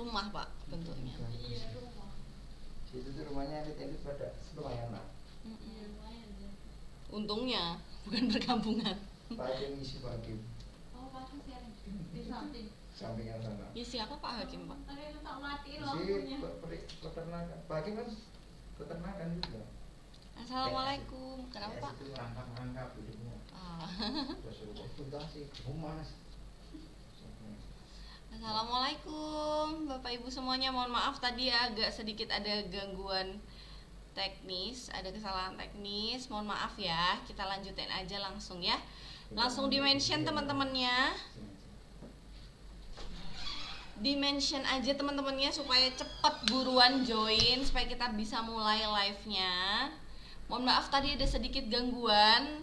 rumah Pak bentuknya. Iya rumah. Situ tuh rumahnya elit-elit pada lumayan lah. Iya lumayan ya. Untungnya bukan perkampungan. Pak Hakim isi Pak Hakim. Oh pasti sih ada di samping. Sampingan sana. Isi apa Pak Hakim Pak? Ada yang tak mati Isi lampunya. peternakan. Pak Hakim kan peternakan juga. Assalamualaikum. Kenapa Pak? Itu merangkap hidupnya. Terus sudah sih humas. Assalamualaikum Bapak Ibu semuanya, mohon maaf tadi agak sedikit ada gangguan teknis, ada kesalahan teknis, mohon maaf ya. Kita lanjutin aja langsung ya. Langsung di-mention teman-temannya. Di-mention aja teman-temannya supaya cepet buruan join supaya kita bisa mulai live-nya. Mohon maaf tadi ada sedikit gangguan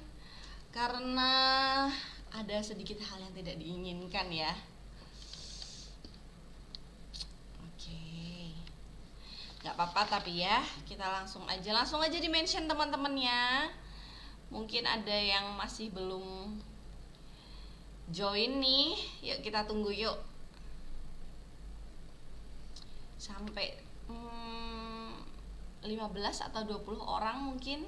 karena ada sedikit hal yang tidak diinginkan ya. Gak apa-apa tapi ya kita langsung aja di mention teman-temannya. Mungkin ada yang masih belum join nih, yuk kita tunggu yuk sampai 15 atau 20 orang mungkin.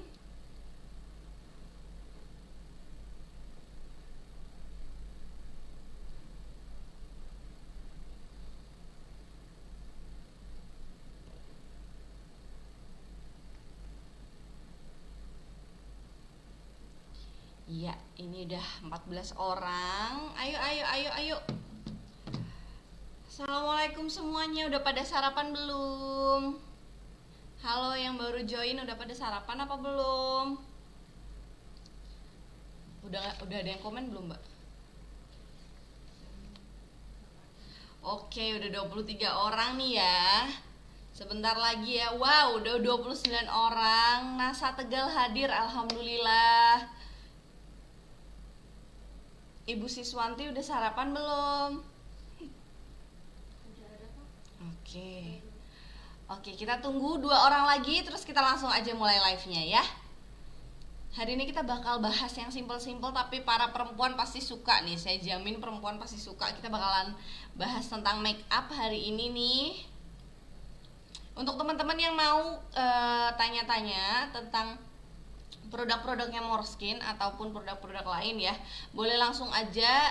Iya, ini udah 14 orang. Ayo. Assalamualaikum semuanya, udah pada sarapan belum? Halo yang baru join, udah pada sarapan apa belum? Udah ada yang komen belum, Mbak? Oke, udah 23 orang nih ya. Sebentar lagi ya. Wow, udah 29 orang. NASA Tegal hadir, alhamdulillah. Ibu Siswanti udah sarapan belum? Oke, kita tunggu 2 orang lagi terus kita langsung aja mulai live-nya ya. Hari ini kita bakal bahas yang simple-simple tapi para perempuan pasti suka nih. Saya jamin perempuan pasti suka. Kita bakalan bahas tentang make up hari ini nih. Untuk teman-teman yang mau tanya-tanya tentang produk-produknya Moreskin ataupun produk-produk lain ya, boleh langsung aja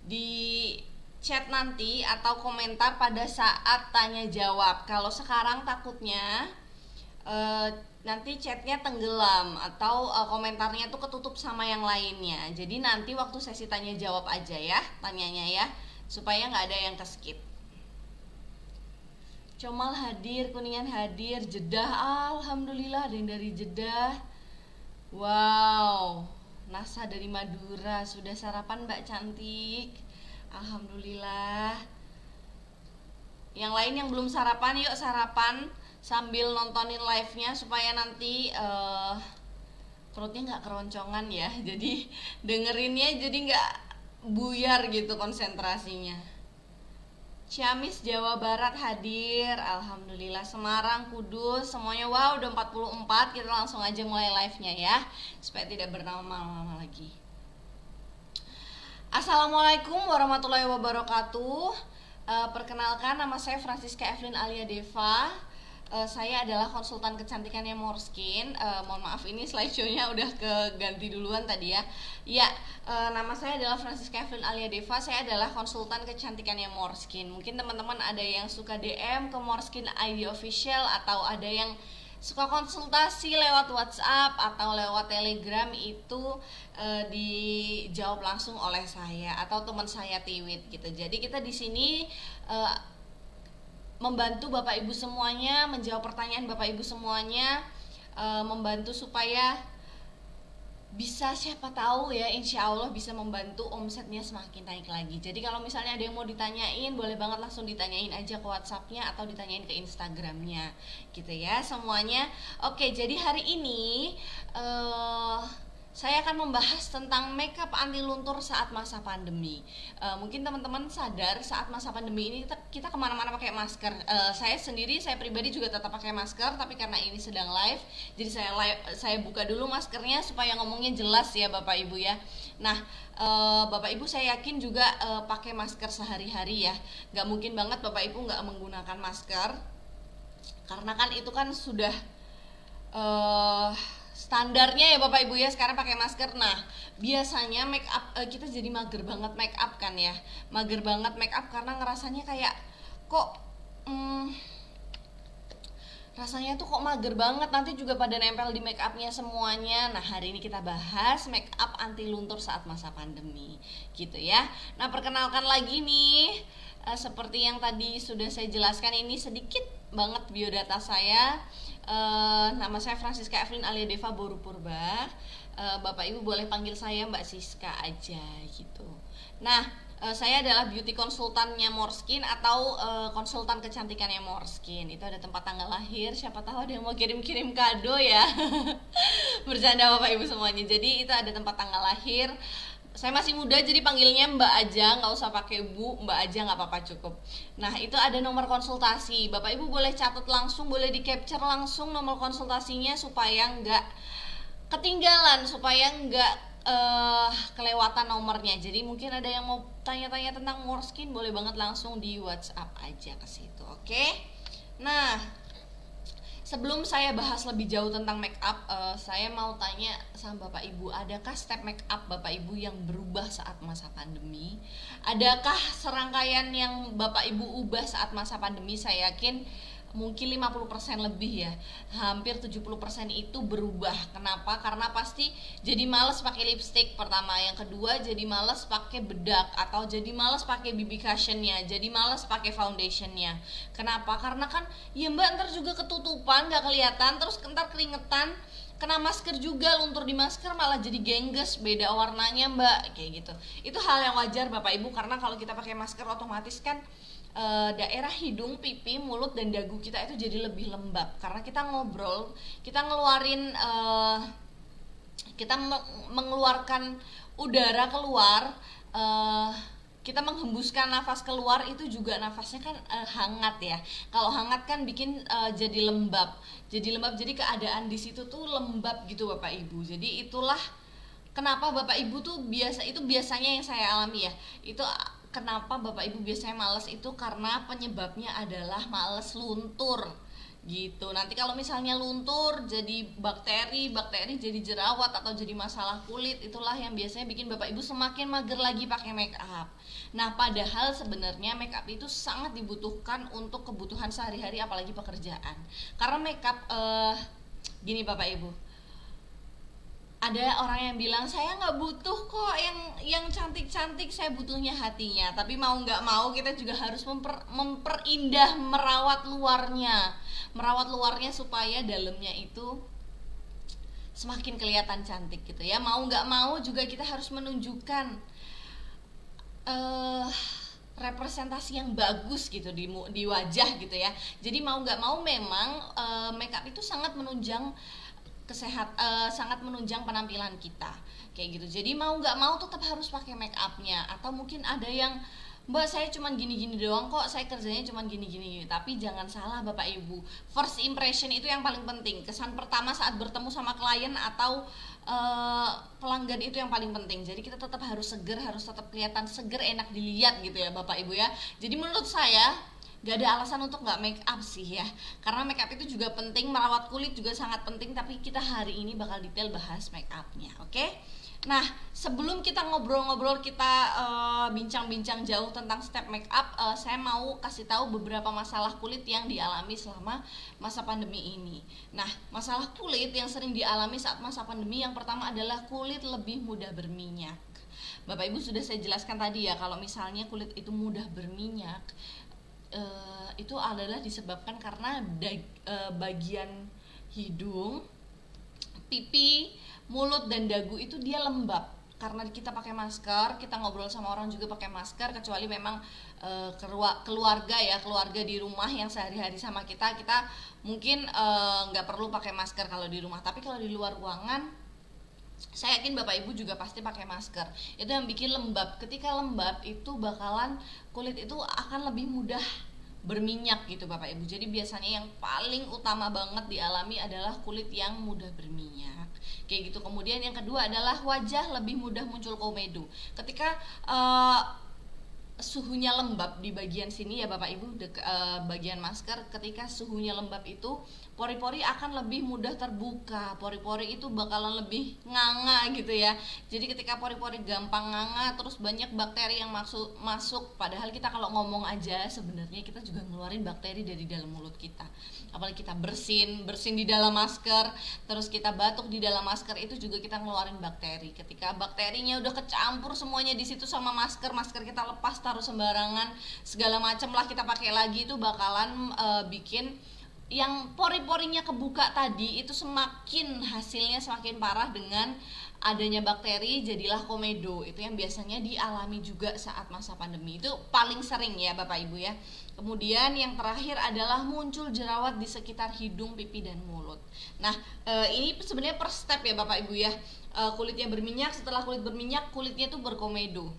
di chat nanti atau komentar pada saat tanya jawab. Kalau sekarang takutnya nanti chatnya tenggelam atau komentarnya tuh ketutup sama yang lainnya. Jadi nanti waktu sesi tanya jawab aja ya tanyanya ya, supaya nggak ada yang keskip. Comal hadir, Kuningan hadir, Jeddah, alhamdulillah ada yang dari Jeddah. Wow, NASA dari Madura, sudah sarapan Mbak cantik, alhamdulillah. Yang lain yang belum sarapan, yuk sarapan sambil nontonin live-nya supaya nanti perutnya nggak keroncongan ya. Jadi dengerinnya jadi nggak buyar gitu konsentrasinya. Ciamis Jawa Barat hadir, alhamdulillah. Semarang, Kudus, semuanya wow udah 44. Kita langsung aja mulai live-nya ya, supaya tidak berlama-lama lagi. Assalamualaikum warahmatullahi wabarakatuh. Perkenalkan, nama saya Francisca Evelyn Alia Deva. Saya adalah konsultan kecantikannya Moreskin. Mohon maaf ini slideshow-nya udah keganti duluan tadi ya. Ya, nama saya adalah Francisca Evelyn Alia Deva. Saya adalah konsultan kecantikannya Moreskin. Mungkin teman-teman ada yang suka DM ke Moreskin ID official, atau ada yang suka konsultasi lewat WhatsApp atau lewat Telegram, itu dijawab langsung oleh saya atau teman saya Tiwit gitu. Jadi kita di sini membantu Bapak Ibu semuanya, menjawab pertanyaan Bapak Ibu semuanya, membantu supaya bisa, siapa tahu ya, insya Allah bisa membantu omsetnya semakin naik lagi. Jadi kalau misalnya ada yang mau ditanyain, boleh banget langsung ditanyain aja ke WhatsAppnya atau ditanyain ke Instagramnya gitu ya semuanya. Oke, jadi hari ini saya akan membahas tentang makeup anti luntur saat masa pandemi. Mungkin teman-teman sadar saat masa pandemi ini kita kemana-mana pakai masker. Saya pribadi juga tetap pakai masker, tapi karena ini sedang live, jadi saya buka dulu maskernya supaya ngomongnya jelas ya Bapak Ibu ya. Nah, Bapak Ibu saya yakin juga pakai masker sehari-hari ya. Gak mungkin banget Bapak Ibu gak menggunakan masker, karena kan itu kan sudah standarnya ya Bapak Ibu ya, sekarang pakai masker. Nah, biasanya make up kita jadi mager banget make up kan ya. Mager banget make up karena ngerasanya kayak kok rasanya tuh kok mager banget, nanti juga pada nempel di make upnya semuanya. Nah, hari ini kita bahas make up anti luntur saat masa pandemi gitu ya. Nah, perkenalkan lagi nih, seperti yang tadi sudah saya jelaskan, ini sedikit banget biodata saya. Nama saya Francisca Evelyn Alia Deva Boru Purba. Bapak Ibu boleh panggil saya Mbak Siska aja gitu. Nah, saya adalah beauty konsultannya Moreskin atau konsultan kecantikannya Moreskin. Itu ada tempat tanggal lahir, siapa tahu ada yang mau kirim-kirim kado ya. Bercanda Bapak Ibu semuanya. Jadi itu ada tempat tanggal lahir. Saya masih muda jadi panggilnya Mbak aja, nggak usah pakai Bu, Mbak aja nggak apa-apa cukup. Nah, itu ada nomor konsultasi. Bapak Ibu boleh catat langsung, boleh di capture langsung nomor konsultasinya supaya nggak ketinggalan, supaya nggak kelewatan nomornya. Jadi mungkin ada yang mau tanya-tanya tentang Moreskin, boleh banget langsung di WhatsApp aja ke situ, oke? Nah, sebelum saya bahas lebih jauh tentang make up, saya mau tanya sama Bapak Ibu, adakah step make up Bapak Ibu yang berubah saat masa pandemi? Adakah serangkaian yang Bapak Ibu ubah saat masa pandemi? Saya yakin mungkin 50% lebih ya, hampir 70% itu berubah. Kenapa? Karena pasti jadi males pakai lipstick pertama, yang kedua jadi males pakai bedak, atau jadi males pakai BB cushionnya, jadi males pakai foundationnya. Kenapa? Karena kan ya Mbak ntar juga ketutupan, gak kelihatan, terus ntar keringetan, kena masker juga, luntur di masker malah jadi gengges, beda warnanya Mbak, kayak gitu. Itu hal yang wajar Bapak Ibu, karena kalau kita pakai masker otomatis kan daerah hidung, pipi, mulut, dan dagu kita itu jadi lebih lembab karena kita ngobrol, kita ngeluarin kita mengeluarkan udara keluar, kita menghembuskan nafas keluar, itu juga nafasnya kan hangat ya. Kalau hangat kan bikin jadi lembab, jadi keadaan di situ tuh lembab gitu Bapak Ibu. Jadi itulah kenapa Bapak Ibu tuh biasanya yang saya alami ya, itu kenapa Bapak Ibu biasanya males itu karena penyebabnya adalah males luntur gitu. Nanti kalau misalnya luntur jadi bakteri jadi jerawat atau jadi masalah kulit, itulah yang biasanya bikin Bapak Ibu semakin mager lagi pakai make up. Nah, padahal sebenarnya make up itu sangat dibutuhkan untuk kebutuhan sehari-hari, apalagi pekerjaan. Karena make up gini Bapak Ibu, ada orang yang bilang saya nggak butuh kok yang cantik-cantik, saya butuhnya hatinya. Tapi mau nggak mau kita juga harus memperindah, merawat luarnya supaya dalamnya itu semakin kelihatan cantik gitu ya. Mau nggak mau juga kita harus menunjukkan representasi yang bagus gitu di wajah gitu ya. Jadi mau nggak mau memang makeup itu sangat menunjang sangat menunjang penampilan kita kayak gitu. Jadi mau nggak mau tetap harus pakai make upnya. Atau mungkin ada yang Mbak saya cuman gini-gini doang kok, saya kerjanya cuman gini-gini. Tapi jangan salah Bapak Ibu, first impression itu yang paling penting. Kesan pertama saat bertemu sama klien atau pelanggan itu yang paling penting. Jadi kita tetap harus seger, harus tetap kelihatan seger, enak dilihat gitu ya Bapak Ibu ya. Jadi menurut saya gak ada alasan untuk gak make up sih ya, karena make up itu juga penting, merawat kulit juga sangat penting. Tapi kita hari ini bakal detail bahas make upnya, oke? Nah, sebelum kita ngobrol-ngobrol, kita bincang-bincang jauh tentang step make up, saya mau kasih tahu beberapa masalah kulit yang dialami selama masa pandemi ini. Nah, masalah kulit yang sering dialami saat masa pandemi yang pertama adalah kulit lebih mudah berminyak. Bapak Ibu sudah saya jelaskan tadi ya, kalau misalnya kulit itu mudah berminyak, itu adalah disebabkan karena bagian hidung, pipi, mulut, dan dagu itu dia lembab karena kita pakai masker, kita ngobrol sama orang juga pakai masker, kecuali memang keluarga di rumah yang sehari-hari sama kita mungkin nggak perlu pakai masker kalau di rumah. Tapi kalau di luar ruangan saya yakin Bapak Ibu juga pasti pakai masker. Itu yang bikin lembab. Ketika lembab itu bakalan kulit itu akan lebih mudah berminyak gitu Bapak Ibu. Jadi biasanya yang paling utama banget dialami adalah kulit yang mudah berminyak. Kayak gitu. Kemudian yang kedua adalah wajah lebih mudah muncul komedo. Ketika suhunya lembab di bagian sini ya Bapak Ibu, bagian masker, ketika suhunya lembab itu pori-pori akan lebih mudah terbuka, pori-pori itu bakalan lebih nganga gitu ya. Jadi ketika pori-pori gampang nganga, terus banyak bakteri yang masuk, padahal kita kalau ngomong aja sebenarnya kita juga ngeluarin bakteri dari dalam mulut kita. Apalagi kita bersin di dalam masker, terus kita batuk di dalam masker, itu juga kita ngeluarin bakteri. Ketika bakterinya udah kecampur semuanya di situ sama masker kita lepas taruh sembarangan segala macam lah kita pakai lagi, itu bakalan bikin yang pori-porinya kebuka tadi itu hasilnya semakin parah dengan adanya bakteri, jadilah komedo. Itu yang biasanya dialami juga saat masa pandemi. Itu paling sering ya Bapak Ibu ya. Kemudian yang terakhir adalah muncul jerawat di sekitar hidung, pipi, dan mulut. Nah, ini sebenarnya per step ya Bapak Ibu ya. Kulitnya berminyak, setelah kulit berminyak, kulitnya tuh berkomedo.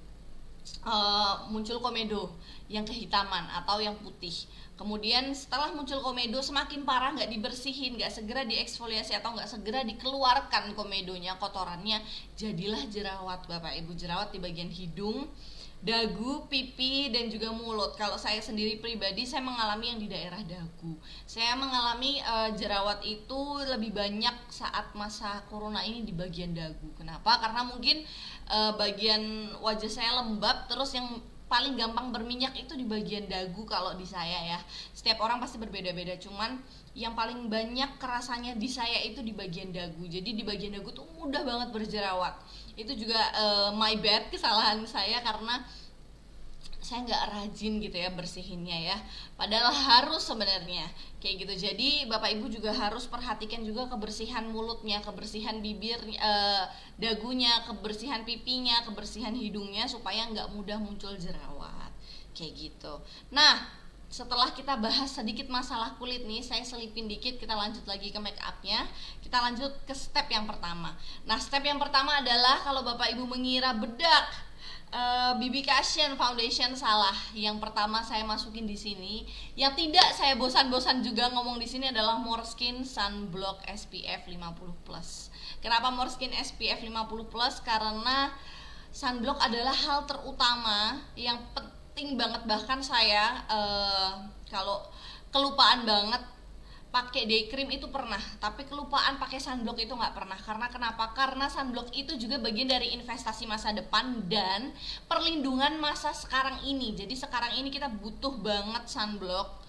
Muncul komedo yang kehitaman atau yang putih. Kemudian setelah muncul komedo semakin parah, nggak dibersihin, nggak segera dieksfoliasi atau nggak segera dikeluarkan komedonya, kotorannya, jadilah jerawat Bapak Ibu. Jerawat di bagian hidung, dagu, pipi, dan juga mulut. Kalau saya sendiri pribadi, saya mengalami yang di daerah dagu. Saya mengalami jerawat itu lebih banyak saat masa corona ini di bagian dagu. Kenapa? Karena mungkin bagian wajah saya lembab, terus yang paling gampang berminyak itu di bagian dagu kalau di saya ya. Setiap orang pasti berbeda-beda, cuman yang paling banyak kerasanya di saya itu di bagian dagu. Jadi di bagian dagu tuh mudah banget berjerawat. Itu juga my bad, kesalahan saya karena saya nggak rajin gitu ya bersihinnya ya, padahal harus sebenarnya kayak gitu. Jadi Bapak Ibu juga harus perhatikan juga kebersihan mulutnya, kebersihan bibir, dagunya, kebersihan pipinya, kebersihan hidungnya, supaya nggak mudah muncul jerawat kayak gitu. Nah, setelah kita bahas sedikit masalah kulit nih, saya selipin dikit, kita lanjut lagi ke make upnya. Kita lanjut ke step yang pertama. Nah, step yang pertama adalah kalau Bapak Ibu mengira bedak BB Cushion Foundation, salah. Yang pertama saya masukin di sini, yang tidak saya bosan-bosan juga ngomong di sini adalah Moreskin Sunblock SPF 50+. Kenapa Moreskin SPF 50+? Karena sunblock adalah hal terutama yang penting banget. Bahkan saya kalau kelupaan banget pakai day cream itu pernah, tapi kelupaan pakai sunblock itu nggak pernah. Karena kenapa? Karena sunblock itu juga bagian dari investasi masa depan dan perlindungan masa sekarang ini. Jadi sekarang ini kita butuh banget sunblock,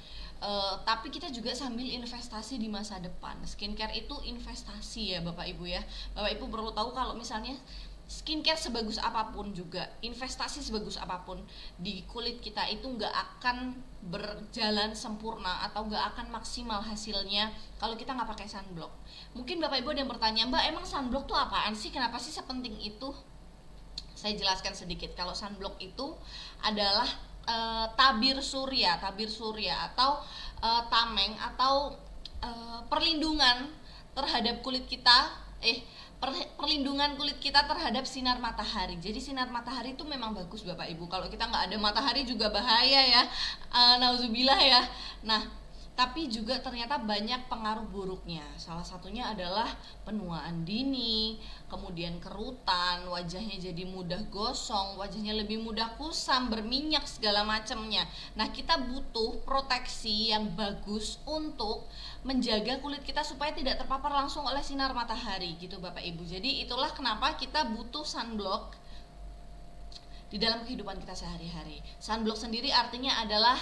tapi kita juga sambil investasi di masa depan. Skincare itu investasi ya Bapak Ibu ya. Bapak Ibu perlu tahu kalau misalnya skincare sebagus apapun juga, investasi sebagus apapun di kulit kita itu nggak akan berjalan sempurna atau nggak akan maksimal hasilnya kalau kita nggak pakai sunblock. Mungkin Bapak Ibu ada yang bertanya, Mbak, emang sunblock tuh apaan sih? Kenapa sih sepenting itu? Saya jelaskan sedikit. Kalau sunblock itu adalah tabir surya atau tameng atau perlindungan terhadap kulit kita, perlindungan kulit kita terhadap sinar matahari. Jadi sinar matahari itu memang bagus Bapak Ibu. Kalau kita nggak ada matahari juga bahaya ya, nauzubillah ya. Nah, tapi juga ternyata banyak pengaruh buruknya. Salah satunya adalah penuaan dini, kemudian kerutan, wajahnya jadi mudah gosong, wajahnya lebih mudah kusam, berminyak, segala macamnya. Nah, kita butuh proteksi yang bagus untuk menjaga kulit kita supaya tidak terpapar langsung oleh sinar matahari gitu Bapak Ibu. Jadi itulah kenapa kita butuh sunblock di dalam kehidupan kita sehari-hari. Sunblock sendiri artinya adalah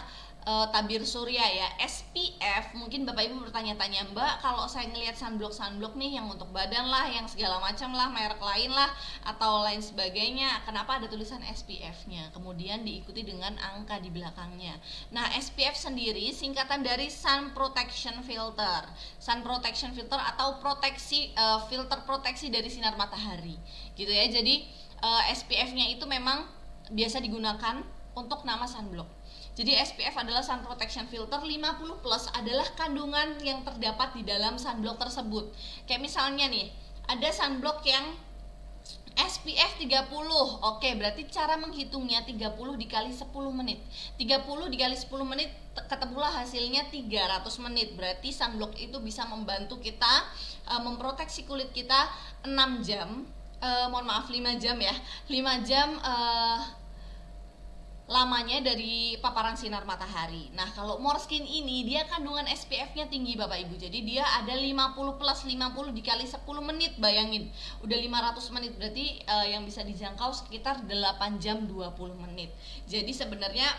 tabir surya ya, SPF. Mungkin Bapak Ibu bertanya-tanya, Mbak, kalau saya ngelihat sunblock nih yang untuk badan lah, yang segala macam lah, merek lain lah atau lain sebagainya, kenapa ada tulisan SPF-nya? Kemudian diikuti dengan angka di belakangnya. Nah, SPF sendiri singkatan dari Sun Protection Filter. Sun Protection Filter atau filter proteksi dari sinar matahari. Gitu ya. Jadi SPF-nya itu memang biasa digunakan untuk nama sunblock. Jadi SPF adalah Sun Protection Filter 50+ adalah kandungan yang terdapat di dalam sunblock tersebut. Kayak misalnya nih, ada sunblock yang SPF 30. Oke, berarti cara menghitungnya 30 dikali 10 menit. 30 dikali 10 menit ketemulah hasilnya 300 menit. Berarti sunblock itu bisa membantu kita memproteksi kulit kita 6 jam. Mohon maaf 5 jam ya. 5 jam lamanya dari paparan sinar matahari. Nah, kalau Morskin ini dia kandungan SPF-nya tinggi Bapak Ibu. Jadi dia ada 50 plus 50 dikali 10 menit, bayangin. Udah 500 menit, berarti yang bisa dijangkau sekitar 8 jam 20 menit. Jadi sebenarnya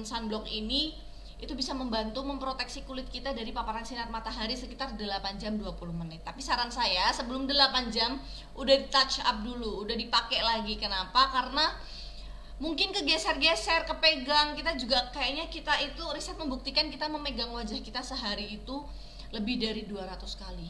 sunblock ini itu bisa membantu memproteksi kulit kita dari paparan sinar matahari sekitar 8 jam 20 menit. Tapi saran saya sebelum 8 jam udah di touch up dulu, udah dipakai lagi. Kenapa? Karena mungkin kegeser-geser, kepegang, kita juga kayaknya kita itu riset membuktikan kita memegang wajah kita sehari itu lebih dari 200 kali.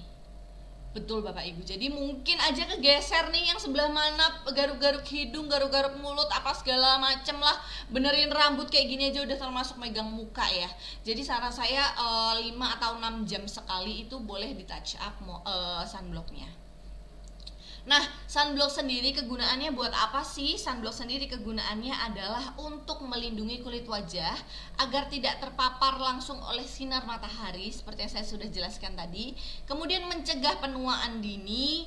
Betul Bapak Ibu. Jadi mungkin aja kegeser nih yang sebelah mana, garuk-garuk hidung, garuk-garuk mulut, apa segala macem lah, benerin rambut kayak gini aja udah termasuk megang muka ya. Jadi saran saya 5 atau 6 jam sekali itu boleh di touch up sunblocknya. Nah, sunblock sendiri kegunaannya buat apa sih? Sunblock sendiri kegunaannya adalah untuk melindungi kulit wajah agar tidak terpapar langsung oleh sinar matahari seperti yang saya sudah jelaskan tadi. Kemudian mencegah penuaan dini,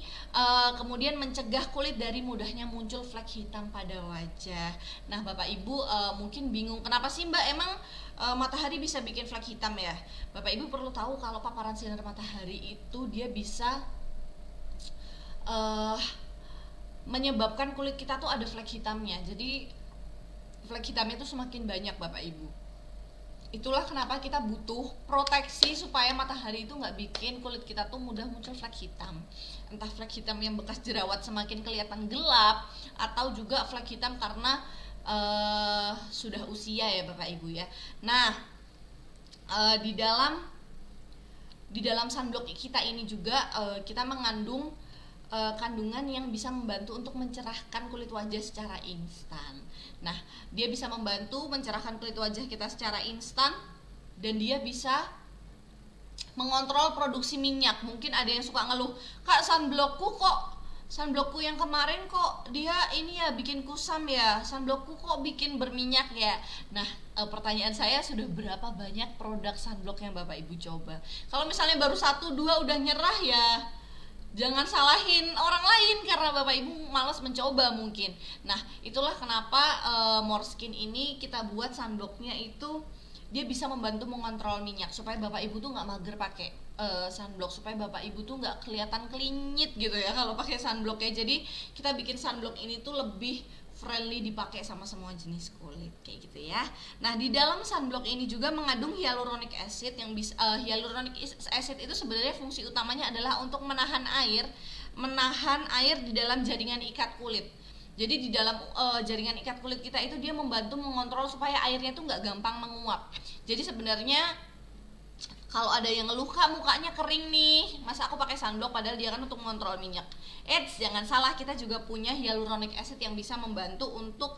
kemudian mencegah kulit dari mudahnya muncul flek hitam pada wajah. Nah, Bapak Ibu mungkin bingung, kenapa sih Mbak emang matahari bisa bikin flek hitam ya? Bapak Ibu perlu tahu kalau paparan sinar matahari itu dia bisa menyebabkan kulit kita tuh ada flek hitamnya. Jadi flek hitamnya tuh semakin banyak Bapak Ibu. Itulah kenapa kita butuh proteksi supaya matahari itu nggak bikin kulit kita tuh mudah muncul flek hitam. Entah flek hitam yang bekas jerawat semakin kelihatan gelap, atau juga flek hitam karena sudah usia ya Bapak Ibu ya. Nah, di dalam sunblock kita ini juga kita mengandung kandungan yang bisa membantu untuk mencerahkan kulit wajah secara instan. Nah, dia bisa membantu mencerahkan kulit wajah kita secara instan, dan dia bisa mengontrol produksi minyak. Mungkin ada yang suka ngeluh, Kak, sunblockku yang kemarin kok dia ini ya bikin kusam ya, sunblockku kok bikin berminyak ya. Nah, pertanyaan saya, sudah berapa banyak produk sunblock yang Bapak Ibu coba? Kalau misalnya baru 1-2 udah nyerah ya jangan salahin orang lain karena Bapak Ibu malas mencoba mungkin. Nah, itulah kenapa Morskin ini kita buat sunblocknya itu dia bisa membantu mengontrol minyak supaya Bapak Ibu tuh nggak mager pakai sunblock, supaya Bapak Ibu tuh nggak kelihatan klinyit gitu ya kalau pakai sunblock ya. Jadi kita bikin sunblock ini tuh lebih friendly dipakai sama semua jenis kulit kayak gitu ya. Nah, di dalam sunblock ini juga mengandung hyaluronic acid yang bisa hyaluronic acid itu sebenarnya fungsi utamanya adalah untuk menahan air di dalam jaringan ikat kulit. Jadi di dalam jaringan ikat kulit kita itu dia membantu mengontrol supaya airnya tuh nggak gampang menguap. Jadi sebenarnya kalau ada yang ngeluh, Kak, mukanya kering nih, masa aku pakai sunblock, padahal dia kan untuk mengontrol minyak. Jangan salah, kita juga punya hyaluronic acid yang bisa membantu untuk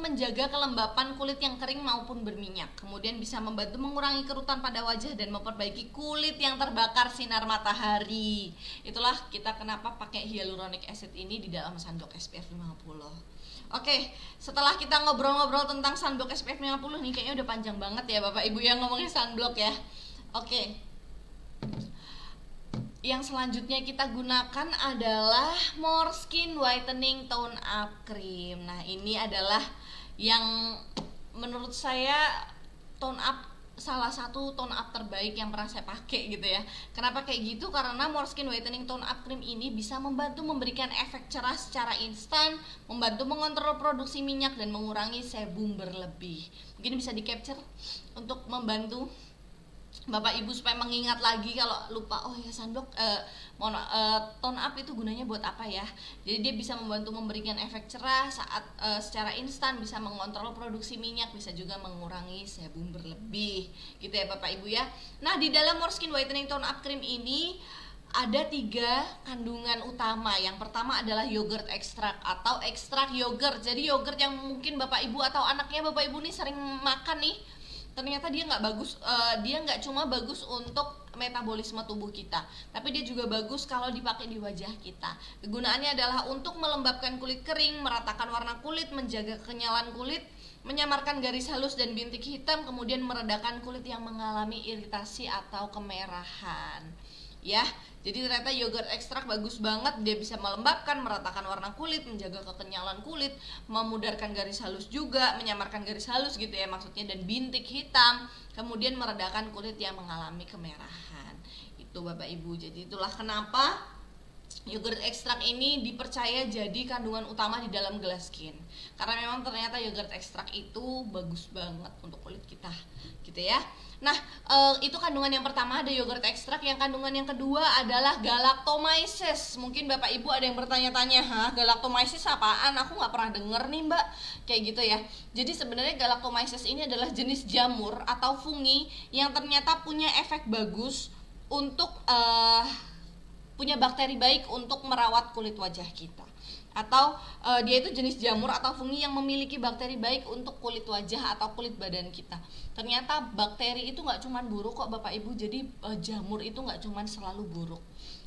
menjaga kelembapan kulit yang kering maupun berminyak. Kemudian bisa membantu mengurangi kerutan pada wajah dan memperbaiki kulit yang terbakar sinar matahari. Itulah kita kenapa pakai hyaluronic acid ini di dalam sunblock SPF 50. Oke, setelah kita ngobrol-ngobrol tentang sunblock SPF 50 nih, kayaknya udah panjang banget ya Bapak Ibu yang ngomongin sunblock ya. Oke, yang selanjutnya kita gunakan adalah Morskin Whitening Tone Up Cream. Nah, ini adalah yang menurut saya salah satu tone up terbaik yang pernah saya pakai gitu ya. Kenapa kayak gitu? Karena Morskin Whitening Tone Up Cream ini bisa membantu memberikan efek cerah secara instan, membantu mengontrol produksi minyak dan mengurangi sebum berlebih. Mungkin bisa di capture untuk membantu Bapak Ibu supaya mengingat lagi kalau lupa, oh ya sunblock tone up itu gunanya buat apa ya. Jadi dia bisa membantu memberikan efek cerah saat secara instan, bisa mengontrol produksi minyak, bisa juga mengurangi sebum berlebih gitu ya Bapak Ibu ya. Nah, di dalam Morskin Whitening Tone Up Cream ini ada 3 kandungan utama. Yang pertama adalah yogurt ekstrak atau ekstrak yogurt. Jadi yogurt yang mungkin Bapak Ibu atau anaknya Bapak Ibu nih sering makan nih, ternyata dia nggak bagus, dia nggak cuma bagus untuk metabolisme tubuh kita, tapi dia juga bagus kalau dipakai di wajah kita. Kegunaannya adalah untuk melembabkan kulit kering, meratakan warna kulit, menjaga kekenyalan kulit, menyamarkan garis halus dan bintik hitam, kemudian meredakan kulit yang mengalami iritasi atau kemerahan. Ya, jadi ternyata yogurt ekstrak bagus banget, dia bisa melembabkan, meratakan warna kulit, menjaga kekenyalan kulit, memudarkan garis halus juga, menyamarkan garis halus gitu ya maksudnya, dan bintik hitam, kemudian meredakan kulit yang mengalami kemerahan. Itu Bapak Ibu. Jadi itulah kenapa yogurt ekstrak ini dipercaya jadi kandungan utama di dalam gelas skin. Karena memang ternyata yogurt ekstrak itu bagus banget untuk kulit kita, gitu ya. Nah, itu kandungan yang pertama, ada yogurt ekstrak. Yang kandungan yang kedua adalah galactomyces. Mungkin Bapak Ibu ada yang bertanya-tanya, "Hah, galactomyces apaan? Aku nggak pernah denger nih, Mbak." Kayak gitu ya. Jadi sebenarnya galactomyces ini adalah jenis jamur atau fungi yang ternyata punya efek bagus untuk punya bakteri baik untuk merawat kulit wajah kita. Atau dia itu jenis jamur atau fungi yang memiliki bakteri baik untuk kulit wajah atau kulit badan kita. Ternyata bakteri itu nggak cuma buruk kok Bapak Ibu. Jadi jamur itu nggak cuma selalu buruk,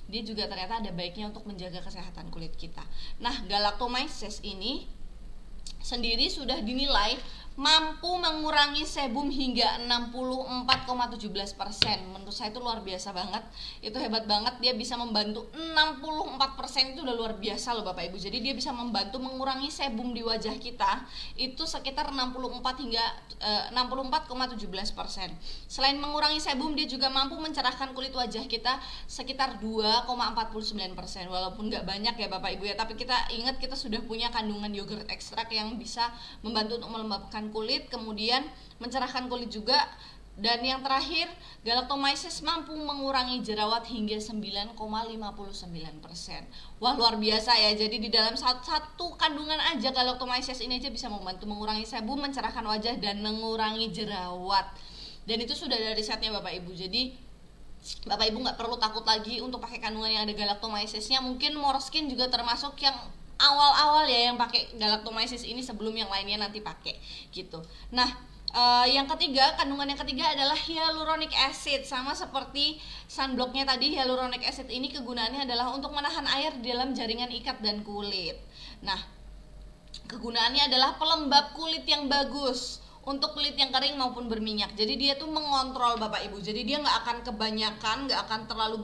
dia juga ternyata ada baiknya untuk menjaga kesehatan kulit kita. Nah, galactomyces ini sendiri sudah dinilai mampu mengurangi sebum hingga 64,17%. Menurut saya itu luar biasa banget. Itu hebat banget, dia bisa membantu 64%, itu udah luar biasa loh Bapak Ibu. Jadi dia bisa membantu mengurangi sebum di wajah kita itu sekitar 64,17%. Selain mengurangi sebum, dia juga mampu mencerahkan kulit wajah kita sekitar 2,49%. Walaupun nggak banyak ya Bapak Ibu ya, tapi kita ingat kita sudah punya kandungan yogurt ekstrak yang bisa membantu untuk melembabkan kulit, kemudian mencerahkan kulit juga. Dan yang terakhir, galactomyces mampu mengurangi jerawat hingga 9,59%. Wah, luar biasa ya. Jadi di dalam satu kandungan aja galactomyces ini aja bisa membantu mengurangi sebum, mencerahkan wajah, dan mengurangi jerawat. Dan itu sudah dari risetnya Bapak Ibu. Jadi Bapak Ibu nggak perlu takut lagi untuk pakai kandungan yang ada galactomyces-nya. Mungkin Morskin juga termasuk yang awal-awal ya yang pakai galactomyces ini sebelum yang lainnya nanti pakai gitu. Nah, yang ketiga, kandungan yang ketiga adalah hyaluronic acid. Sama seperti sunblocknya tadi, hyaluronic acid ini kegunaannya adalah untuk menahan air di dalam jaringan ikat dan kulit. Nah, kegunaannya adalah pelembab kulit yang bagus untuk kulit yang kering maupun berminyak. Jadi dia tuh mengontrol Bapak Ibu. Jadi dia nggak akan kebanyakan, nggak akan terlalu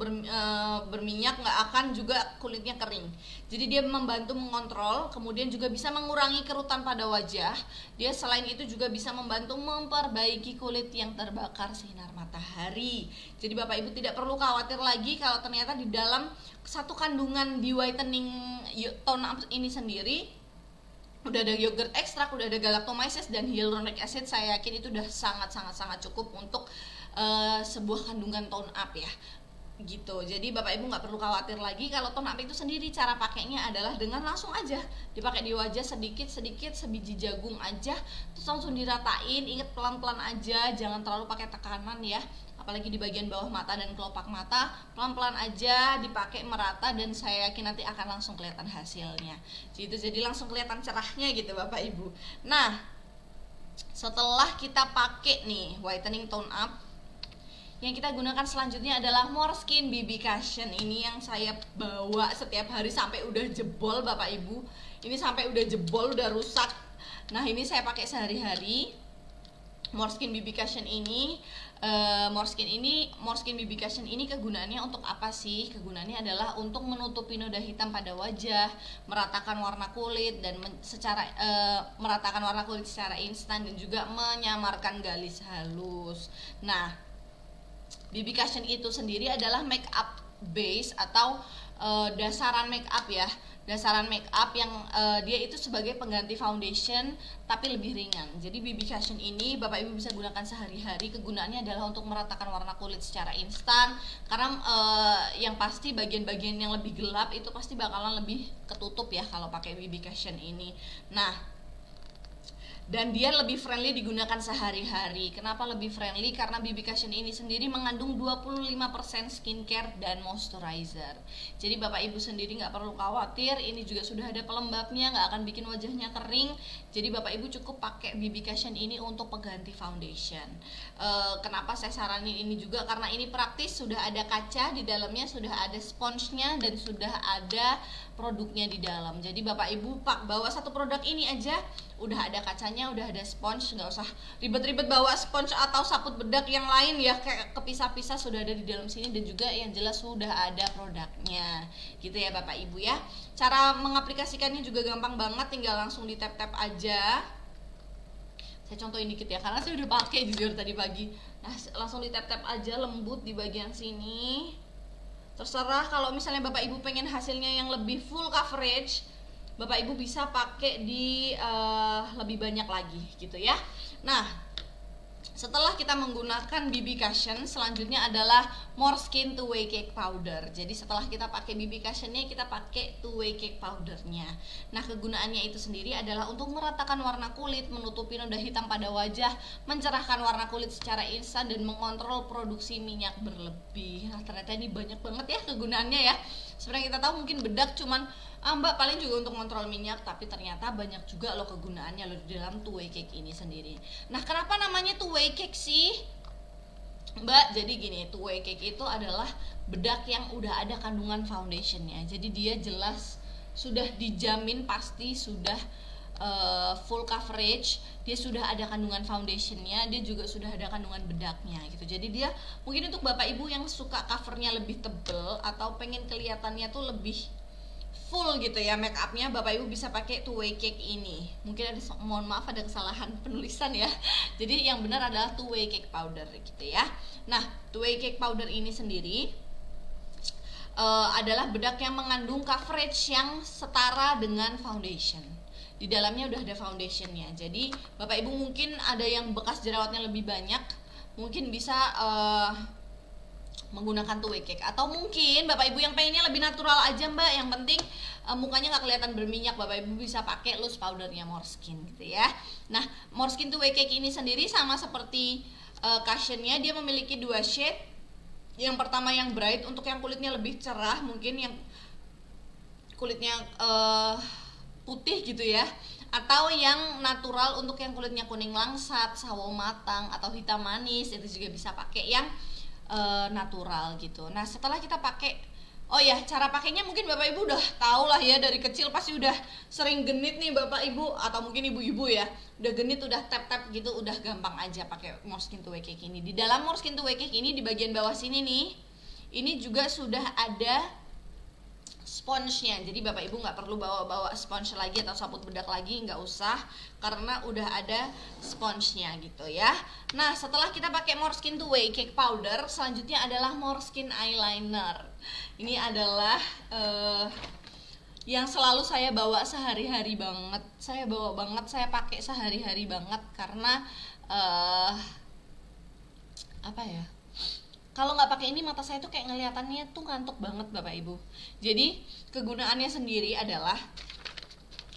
berminyak, nggak akan juga kulitnya kering. Jadi dia membantu mengontrol, kemudian juga bisa mengurangi kerutan pada wajah. Dia selain itu juga bisa membantu memperbaiki kulit yang terbakar sinar matahari. Jadi Bapak Ibu tidak perlu khawatir lagi kalau ternyata di dalam satu kandungan di whitening tone up ini sendiri udah ada yogurt ekstrak, udah ada galactomyces dan hyaluronic acid. Saya yakin itu udah sangat cukup untuk sebuah kandungan tone up ya gitu. Jadi Bapak Ibu nggak perlu khawatir lagi kalau tone up itu sendiri. Cara pakainya adalah dengan langsung aja dipakai di wajah sedikit sebiji jagung aja, terus langsung diratain. Ingat pelan-pelan aja, jangan terlalu pakai tekanan ya, apalagi di bagian bawah mata dan kelopak mata. Pelan-pelan aja dipakai merata, dan saya yakin nanti akan langsung kelihatan hasilnya gitu. Jadi langsung kelihatan cerahnya gitu Bapak Ibu. Nah, setelah kita pakai nih whitening tone up, yang kita gunakan selanjutnya adalah Morskin BB Cushion. Ini yang saya bawa setiap hari sampai udah jebol Bapak Ibu. Ini sampai udah jebol, udah rusak. Nah, ini saya pakai sehari-hari. Morskin BB Cushion ini Morskin BB Cushion ini kegunaannya untuk apa sih? Kegunaannya adalah untuk menutupi noda hitam pada wajah, meratakan warna kulit dan meratakan warna kulit secara instan, dan juga menyamarkan garis halus. Nah, BB Cushion itu sendiri adalah make up base atau dasaran make up ya. Dasaran make up yang dia itu sebagai pengganti foundation tapi lebih ringan. Jadi BB Cushion ini Bapak Ibu bisa gunakan sehari-hari. Kegunaannya adalah untuk meratakan warna kulit secara instan. Karena yang pasti bagian-bagian yang lebih gelap itu pasti bakalan lebih ketutup ya kalau pakai BB Cushion ini. Nah, dan dia lebih friendly digunakan sehari-hari. Kenapa lebih friendly? Karena BB Cushion ini sendiri mengandung 25% skincare dan moisturizer. Jadi Bapak Ibu sendiri nggak perlu khawatir, ini juga sudah ada pelembabnya, nggak akan bikin wajahnya kering. Jadi Bapak Ibu cukup pakai BB Cushion ini untuk pengganti foundation. Kenapa saya saranin ini juga? Karena ini praktis, sudah ada kaca di dalamnya, sudah ada sponsnya, dan sudah ada produknya di dalam. Jadi Bapak Ibu bawa satu produk ini aja, udah ada kacanya, udah ada spons, nggak usah ribet-ribet bawa spons atau saput bedak yang lain ya, kayak kepisah-pisah, sudah ada di dalam sini, dan juga yang jelas sudah ada produknya gitu ya Bapak Ibu ya. Cara mengaplikasikannya juga gampang banget, tinggal langsung di tap-tap aja. Saya contohin dikit ya, karena saya udah pakai jujur tadi pagi. Nah, langsung di tap-tap aja, lembut di bagian sini. Terserah kalau misalnya Bapak Ibu pengen hasilnya yang lebih full coverage, Bapak Ibu bisa pakai di lebih banyak lagi gitu ya. Nah, setelah kita menggunakan BB Cushion, selanjutnya adalah More Skin 2-Way Cake Powder. Jadi setelah kita pakai BB Cushionnya, kita pakai 2-Way Cake Powdernya. Nah, kegunaannya itu sendiri adalah untuk meratakan warna kulit, menutupi noda hitam pada wajah, mencerahkan warna kulit secara instan, dan mengontrol produksi minyak berlebih. Nah, ternyata ini banyak banget ya kegunaannya ya. Sebenarnya kita tahu mungkin bedak cuman Mbak paling juga untuk kontrol minyak, tapi ternyata banyak juga loh kegunaannya loh di dalam 2-Way Cake ini sendiri. Nah, kenapa namanya 2-Way Cake sih Mbak? Jadi gini, 2-Way Cake itu adalah bedak yang udah ada kandungan foundationnya. Jadi dia jelas sudah dijamin pasti sudah full coverage, dia sudah ada kandungan foundationnya, dia juga sudah ada kandungan bedaknya gitu. Jadi dia mungkin untuk Bapak Ibu yang suka covernya lebih tebel atau pengen kelihatannya tuh lebih full gitu ya make upnya, Bapak Ibu bisa pakai 2-Way Cake ini. Mungkin ada, mohon maaf ada kesalahan penulisan ya. Jadi yang benar adalah 2-Way Cake Powder gitu ya. Nah, 2-Way Cake Powder ini sendiri adalah bedak yang mengandung coverage yang setara dengan foundation. Di dalamnya udah ada foundationnya. Jadi Bapak Ibu mungkin ada yang bekas jerawatnya lebih banyak, mungkin bisa menggunakan 2-Way Cake, atau mungkin Bapak Ibu yang pengennya lebih natural aja Mbak, yang penting mukanya nggak kelihatan berminyak, Bapak Ibu bisa pakai loose powdernya More Skin gitu ya. Nah, More Skin 2-Way Cake ini sendiri sama seperti Cushionnya, dia memiliki 2 shade. Yang pertama yang bright untuk yang kulitnya lebih cerah, mungkin yang kulitnya putih gitu ya, atau yang natural untuk yang kulitnya kuning langsat, sawo matang, atau hitam manis, itu juga bisa pakai yang natural gitu. Nah, setelah kita pakai, oh ya, cara pakainya mungkin Bapak Ibu udah tahu lah ya, dari kecil pasti udah sering genit nih Bapak Ibu, atau mungkin ibu-ibu ya, udah genit, udah tap-tap gitu, udah gampang aja pakai More Skin 2-Way Cake ini. Di dalam More Skin 2-Way Cake ini, di bagian bawah sini nih, ini juga sudah ada sponsnya. Jadi Bapak Ibu nggak perlu bawa-bawa spons lagi atau sabut bedak lagi, nggak usah, karena udah ada sponsnya gitu ya. Nah, setelah kita pakai More Skin 2-Way Cake Powder, selanjutnya adalah More Skin Eyeliner. Ini adalah yang selalu saya bawa sehari-hari banget. Saya bawa banget, saya pakai sehari-hari banget, karena apa ya, kalau nggak pakai ini mata saya tuh kayak ngeliatannya tuh ngantuk banget Bapak Ibu. Jadi kegunaannya sendiri adalah,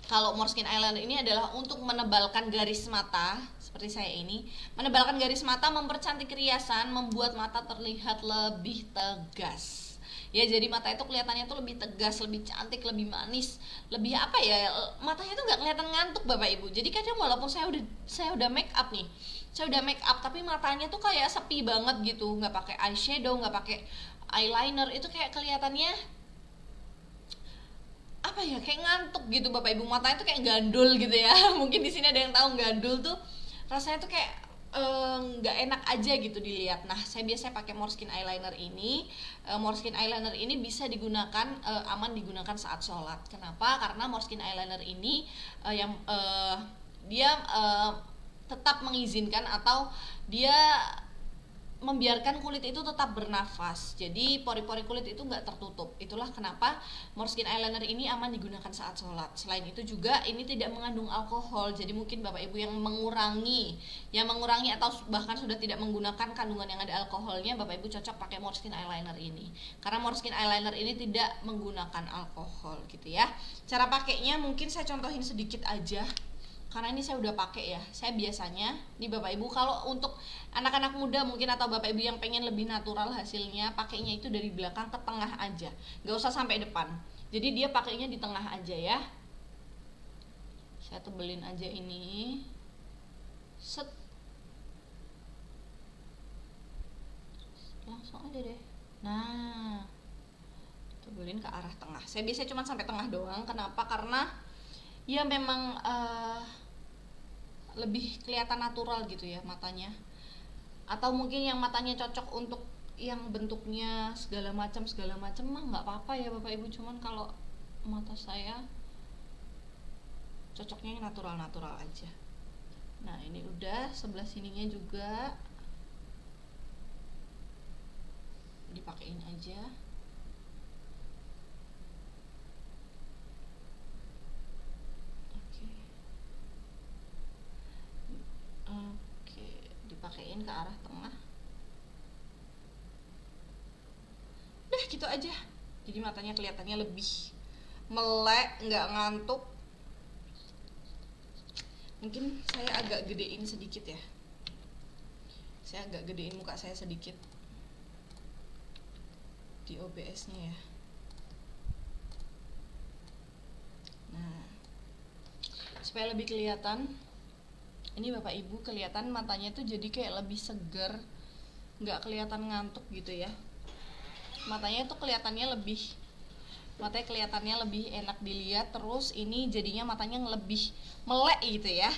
kalau More Skin Eyeliner ini adalah untuk menebalkan garis mata seperti saya ini, menebalkan garis mata, mempercantik riasan, membuat mata terlihat lebih tegas. Ya, jadi mata itu kelihatannya tuh lebih tegas, lebih cantik, lebih manis, lebih apa ya, matanya tuh nggak kelihatan ngantuk Bapak Ibu. Jadi kadang walaupun saya udah make up nih, saya udah make up, tapi matanya tuh kayak sepi banget gitu, nggak pakai eyeshadow, nggak pakai eyeliner, itu kayak kelihatannya apa ya, kayak ngantuk gitu Bapak Ibu, matanya tuh kayak gandul gitu ya. Mungkin di sini ada yang tahu gandul tuh rasanya tuh kayak nggak enak aja gitu dilihat. Nah, saya biasanya pakai More Skin Eyeliner ini. More Skin Eyeliner ini bisa digunakan, aman digunakan saat sholat. Kenapa? Karena More Skin Eyeliner ini dia tetap mengizinkan, atau dia membiarkan kulit itu tetap bernafas. Jadi pori-pori kulit itu nggak tertutup. Itulah kenapa More Skin Eyeliner ini aman digunakan saat sholat. Selain itu juga ini tidak mengandung alkohol. Jadi mungkin Bapak Ibu yang mengurangi atau bahkan sudah tidak menggunakan kandungan yang ada alkoholnya, Bapak Ibu cocok pakai More Skin Eyeliner ini. Karena More Skin Eyeliner ini tidak menggunakan alkohol gitu ya. Cara pakainya mungkin saya contohin sedikit aja. karena ini saya udah pakai ya. Saya biasanya di Bapak Ibu, kalau untuk anak-anak muda mungkin atau Bapak Ibu yang pengen lebih natural hasilnya, pakainya itu dari belakang ke tengah aja, nggak usah sampai depan. Jadi dia pakainya di tengah aja ya. Saya tebelin aja ini, set, langsung aja deh. Nah, tebelin ke arah tengah. Saya biasanya cuma sampai tengah doang. Kenapa? Karena ya memang lebih kelihatan natural gitu ya matanya. Atau mungkin yang matanya cocok untuk yang bentuknya segala macam mah nggak apa-apa ya Bapak Ibu. Cuman kalau mata saya cocoknya yang natural aja. Nah ini udah, sebelah sininya juga dipakein aja. Oke, dipakein ke arah tengah. Udah gitu aja. Jadi matanya kelihatannya lebih melek, nggak ngantuk. Mungkin saya agak gedein sedikit ya. Saya agak gedein muka saya sedikit di OBS-nya ya. Nah, supaya lebih kelihatan, ini Bapak Ibu kelihatan matanya tuh jadi kayak lebih segar, nggak kelihatan ngantuk gitu ya. Matanya tuh kelihatannya lebih enak dilihat. Terus ini jadinya matanya lebih melek gitu ya.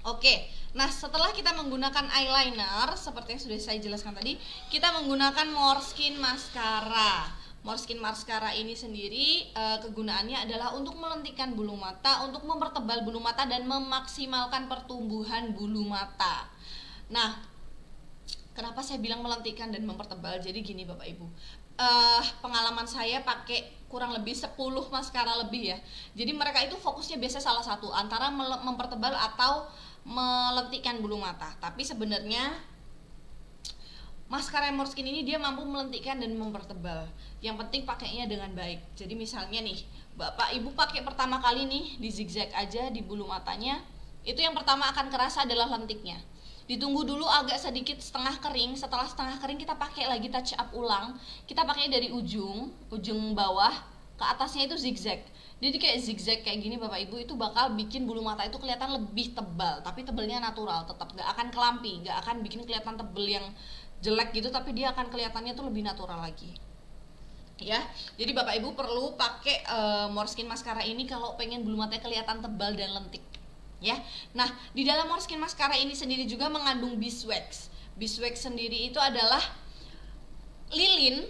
Oke, nah setelah kita menggunakan eyeliner seperti yang sudah saya jelaskan tadi, kita menggunakan Måneskin Mascara. Måneskin Mascara ini sendiri kegunaannya adalah untuk melentikkan bulu mata, untuk mempertebal bulu mata dan memaksimalkan pertumbuhan bulu mata. Nah, kenapa saya bilang melentikkan dan mempertebal? Jadi gini Bapak Ibu, pengalaman saya pakai kurang lebih 10 maskara lebih ya. Jadi mereka itu fokusnya biasa salah satu, antara mempertebal atau melentikkan bulu mata. Tapi sebenarnya maskara Måneskin ini dia mampu melentikkan dan mempertebal. Yang penting pakainya dengan baik. Jadi misalnya nih, Bapak Ibu pakai pertama kali nih di zigzag aja di bulu matanya, itu yang pertama akan kerasa adalah lentiknya. Ditunggu dulu agak sedikit setengah kering. Setelah setengah kering kita pakai lagi touch up ulang. Kita pakai dari ujung bawah ke atasnya itu zigzag. Jadi kayak zigzag kayak gini Bapak Ibu, itu bakal bikin bulu mata itu kelihatan lebih tebal, tapi tebalnya natural, tetap nggak akan kelampi, nggak akan bikin kelihatan tebel yang jelek gitu, tapi dia akan kelihatannya tuh lebih natural lagi. Ya, jadi Bapak Ibu perlu pakai Måneskin Mascara ini kalau pengen bulu matanya kelihatan tebal dan lentik. Ya, nah di dalam Måneskin Mascara ini sendiri juga mengandung beeswax. Beeswax sendiri itu adalah lilin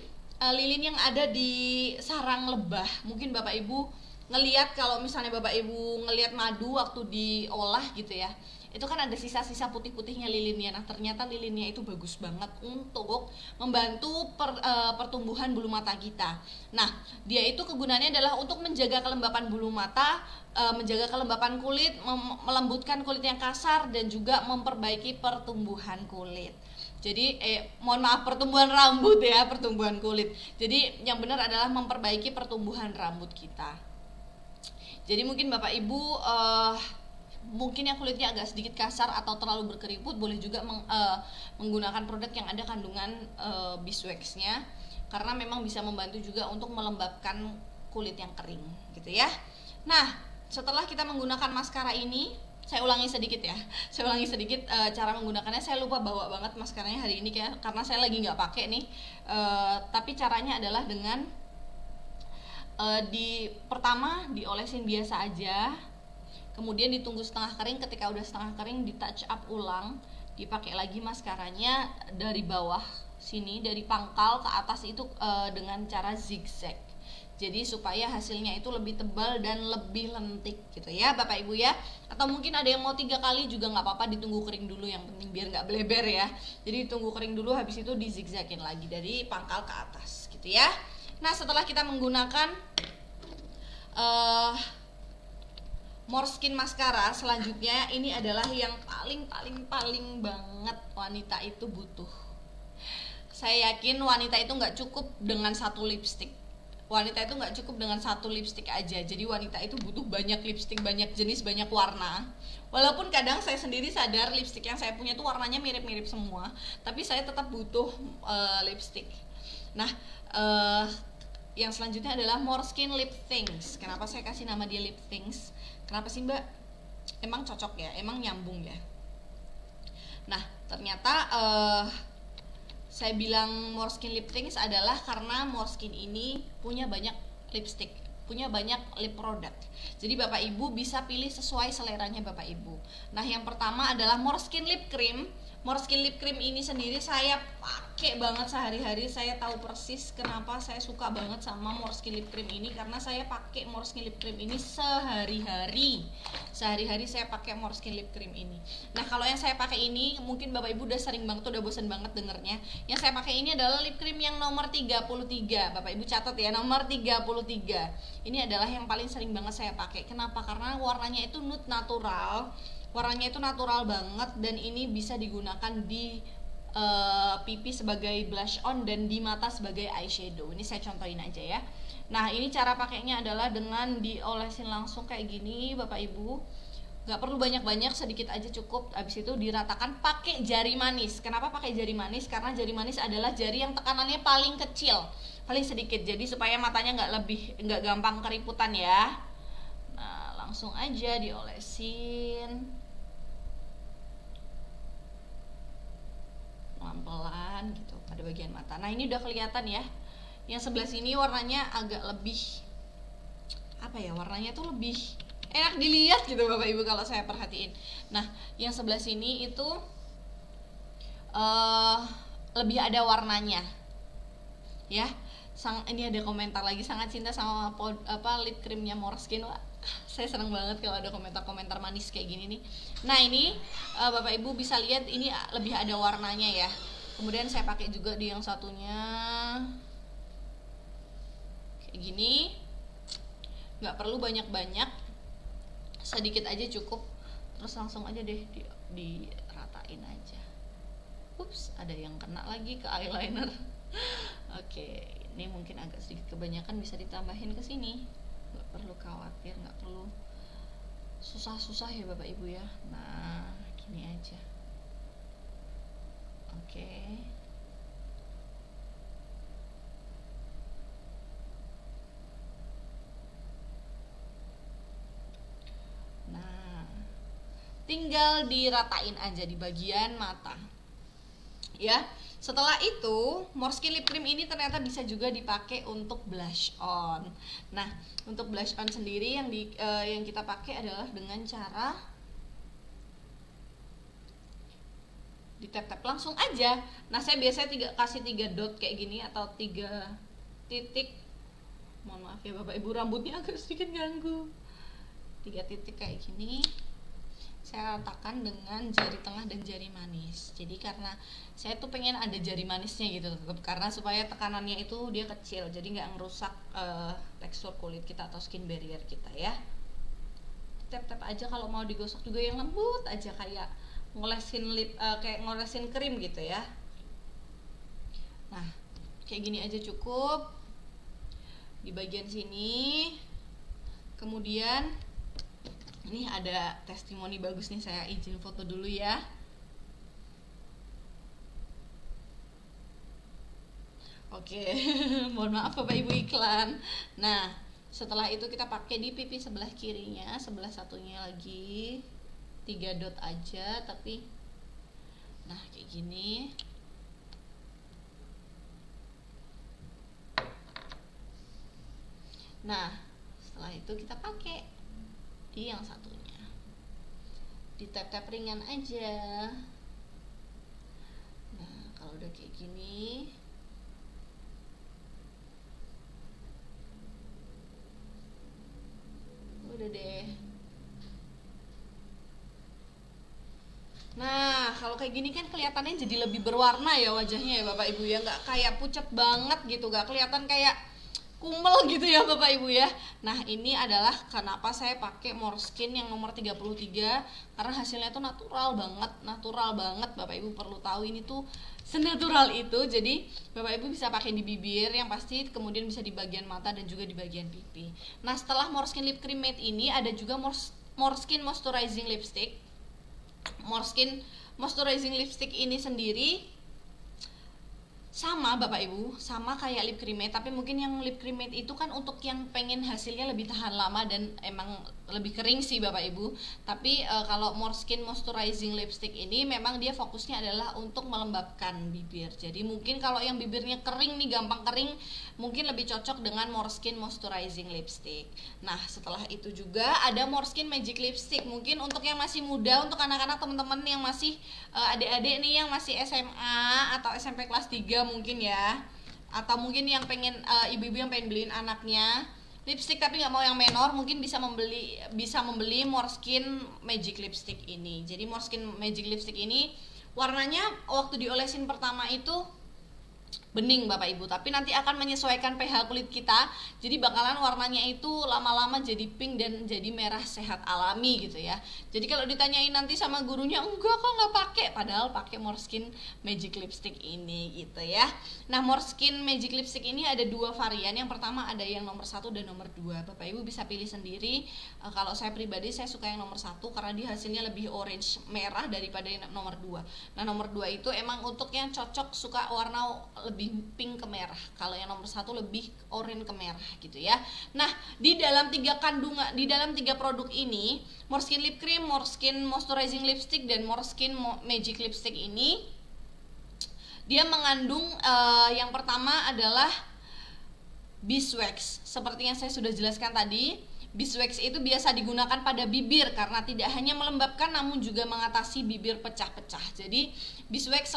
yang ada di sarang lebah. Mungkin Bapak Ibu ngelihat, kalau misalnya Bapak Ibu ngelihat madu waktu diolah gitu ya, itu kan ada sisa-sisa putih-putihnya lilinnya. Nah ternyata lilinnya itu bagus banget untuk membantu pertumbuhan bulu mata kita. Nah dia itu kegunaannya adalah untuk menjaga kelembapan bulu mata, menjaga kelembapan kulit, melembutkan kulit yang kasar, dan juga memperbaiki pertumbuhan kulit. Jadi mohon maaf, pertumbuhan rambut ya, pertumbuhan kulit. Jadi yang benar adalah memperbaiki pertumbuhan rambut kita. Jadi mungkin Bapak Ibu mungkin yang kulitnya agak sedikit kasar atau terlalu berkeriput, boleh juga menggunakan produk yang ada kandungan beeswax-nya, karena memang bisa membantu juga untuk melembabkan kulit yang kering gitu ya. Nah setelah kita menggunakan maskara ini, saya ulangi sedikit cara menggunakannya. Saya lupa bawa banget maskaranya hari ini karena saya lagi nggak pakai nih. Tapi caranya adalah dengan pertama diolesin biasa aja, kemudian ditunggu setengah kering. Ketika udah setengah kering, di touch up ulang, dipakai lagi maskaranya dari bawah sini, dari pangkal ke atas itu dengan cara zigzag. Jadi supaya hasilnya itu lebih tebal dan lebih lentik gitu ya Bapak Ibu ya. Atau mungkin ada yang mau 3 kali juga nggak apa-apa, ditunggu kering dulu, yang penting biar nggak bleber ya. Jadi ditunggu kering dulu, habis itu dizigzagin lagi dari pangkal ke atas gitu ya. Nah setelah kita menggunakan Måneskin Mascara, selanjutnya ini adalah yang paling banget wanita itu butuh. Saya yakin wanita itu nggak cukup dengan satu lipstick. wanita itu nggak cukup dengan satu lipstick aja. Jadi wanita itu butuh banyak lipstick, banyak jenis, banyak warna. Walaupun kadang saya sendiri sadar lipstick yang saya punya tuh warnanya mirip-mirip semua, tapi saya tetap butuh lipstick. Nah, yang selanjutnya adalah Måneskin Lip Things. Kenapa saya kasih nama dia Lip Things? Kenapa sih Mbak? Emang cocok ya? Emang nyambung ya? Nah, ternyata saya bilang Måneskin Lip Things adalah karena Måneskin ini punya banyak lipstick, punya banyak lip product. Jadi Bapak Ibu bisa pilih sesuai seleranya Bapak Ibu. Nah, yang pertama adalah Måneskin Lip Cream. Måneskin Lip Cream ini sendiri saya pakai banget sehari-hari. Saya tahu persis kenapa saya suka banget sama Måneskin Lip Cream ini, karena saya pakai Måneskin Lip Cream ini sehari-hari. Sehari-hari saya pakai Måneskin Lip Cream ini. Nah, kalau yang saya pakai ini mungkin Bapak Ibu udah sering banget, udah bosan banget dengernya. Yang saya pakai ini adalah lip cream yang nomor 33. Bapak Ibu catat ya, nomor 33. Ini adalah yang paling sering banget saya pakai. Kenapa? Karena warnanya itu nude natural. Warnanya itu natural banget, dan ini bisa digunakan di pipi sebagai blush on dan di mata sebagai eyeshadow. Ini saya contohin aja ya. Nah, ini cara pakainya adalah dengan diolesin langsung kayak gini Bapak Ibu. Gak perlu banyak-banyak, sedikit aja cukup. Habis itu diratakan pakai jari manis. Kenapa pakai jari manis? Karena jari manis adalah jari yang tekanannya paling kecil, paling sedikit. Jadi supaya matanya nggak gampang keriputan ya. Nah, langsung aja diolesin pelan-pelan gitu pada bagian mata. Nah, ini udah kelihatan ya. Yang sebelah sini warnanya agak lebih apa ya? Warnanya tuh lebih enak dilihat gitu Bapak Ibu kalau saya perhatiin. Nah, yang sebelah sini itu lebih ada warnanya. Ya. Ini ada komentar lagi, sangat cinta sama lip creamnya Måneskin. Wah, saya senang banget kalau ada komentar-komentar manis kayak gini nih. Nah, ini Bapak Ibu bisa lihat ini lebih ada warnanya ya. Kemudian saya pakai juga di yang satunya kayak gini. Nggak perlu banyak-banyak, sedikit aja cukup. Terus langsung aja deh diratain aja. Ups, ada yang kena lagi ke eyeliner. Oke, ini mungkin agak sedikit kebanyakan, bisa ditambahin ke sini. Nggak perlu khawatir, nggak perlu susah-susah ya Bapak Ibu ya. Nah, gini aja. Oke. Nah, tinggal diratain aja di bagian mata. Ya. Setelah itu, Måneskin Lip Cream ini ternyata bisa juga dipakai untuk blush on. Nah, untuk blush on sendiri yang kita pakai adalah dengan cara ditap-tap langsung aja. Nah, saya biasanya kasih 3 dot kayak gini atau 3 titik. Mohon maaf ya Bapak Ibu, rambutnya agak sedikit ganggu. 3 titik kayak gini. Saya ratakan dengan jari tengah dan jari manis. Jadi karena saya tuh pengen ada jari manisnya gitu tetap, karena supaya tekanannya itu dia kecil, jadi nggak ngerusak tekstur kulit kita atau skin barrier kita ya. Tap-tap aja, kalau mau digosok juga yang lembut aja, kayak ngolesin krim gitu ya. Nah, kayak gini aja cukup di bagian sini. Kemudian ini ada testimoni bagus nih, saya izin foto dulu ya. Oke, mohon maaf Bapak Ibu iklan. Nah, setelah itu kita pakai di pipi sebelah kirinya, sebelah satunya lagi 3 dot aja, tapi nah kayak gini. Nah, setelah itu kita pakai di yang satunya, di tap-tap ringan aja. Nah, kalau udah kayak gini, udah deh. Nah, kalau kayak gini kan kelihatannya jadi lebih berwarna ya wajahnya ya Bapak Ibu ya, nggak kayak pucat banget gitu, nggak kelihatan kayak kumel gitu ya Bapak Ibu ya. Nah ini adalah kenapa saya pakai Morskin yang nomor 33, karena hasilnya tuh natural banget Bapak Ibu perlu tahu, ini tuh senatural itu. Jadi Bapak Ibu bisa pakai di bibir yang pasti, kemudian bisa di bagian mata dan juga di bagian pipi. Nah setelah Morskin Lip Cream Matte ini ada juga Morskin Moisturizing Lipstick. Morskin Moisturizing Lipstick ini sendiri sama Bapak Ibu, sama kayak lip cream matte, tapi mungkin yang lip cream matte itu kan untuk yang pengen hasilnya lebih tahan lama dan emang lebih kering sih Bapak Ibu. Tapi kalau Morskin Moisturizing Lipstick ini memang dia fokusnya adalah untuk melembabkan bibir. Jadi mungkin kalau yang bibirnya kering nih, gampang kering, mungkin lebih cocok dengan Morskin Moisturizing Lipstick. Nah setelah itu juga ada Morskin Magic Lipstick. Mungkin untuk yang masih muda, untuk anak-anak teman-teman yang masih adik-adik nih yang masih SMA atau SMP kelas 3 mungkin ya, atau mungkin yang pengen ibu-ibu yang pengen beliin anaknya lipstick tapi nggak mau yang menor, mungkin bisa membeli Morskin Magic Lipstick ini. Jadi Morskin Magic Lipstick ini warnanya waktu diolesin pertama itu bening Bapak Ibu, tapi nanti akan menyesuaikan pH kulit kita, jadi bakalan warnanya itu lama-lama jadi pink dan jadi merah sehat alami gitu ya. Jadi kalau ditanyain nanti sama gurunya, enggak kok nggak pakai, padahal pakai Morskin Magic Lipstick ini gitu ya. Nah Morskin Magic Lipstick ini ada dua varian, yang pertama ada yang nomor 1 dan nomor 2. Bapak Ibu bisa pilih sendiri. Kalau saya pribadi saya suka yang nomor 1 karena dia hasilnya lebih orange merah daripada yang nomor 2. Nah nomor 2 itu emang untuk yang cocok suka warna lebih pink ke merah. Kalau yang nomor 1 lebih oranye ke merah gitu ya. Nah, di dalam 3 kandungan, di dalam 3 produk ini, Morskin Lip Cream, Morskin Moisturizing Lipstick dan Morskin Magic Lipstick ini dia mengandung yang pertama adalah beeswax. Seperti yang saya sudah jelaskan tadi, beeswax itu biasa digunakan pada bibir karena tidak hanya melembabkan namun juga mengatasi bibir pecah-pecah. Jadi beeswax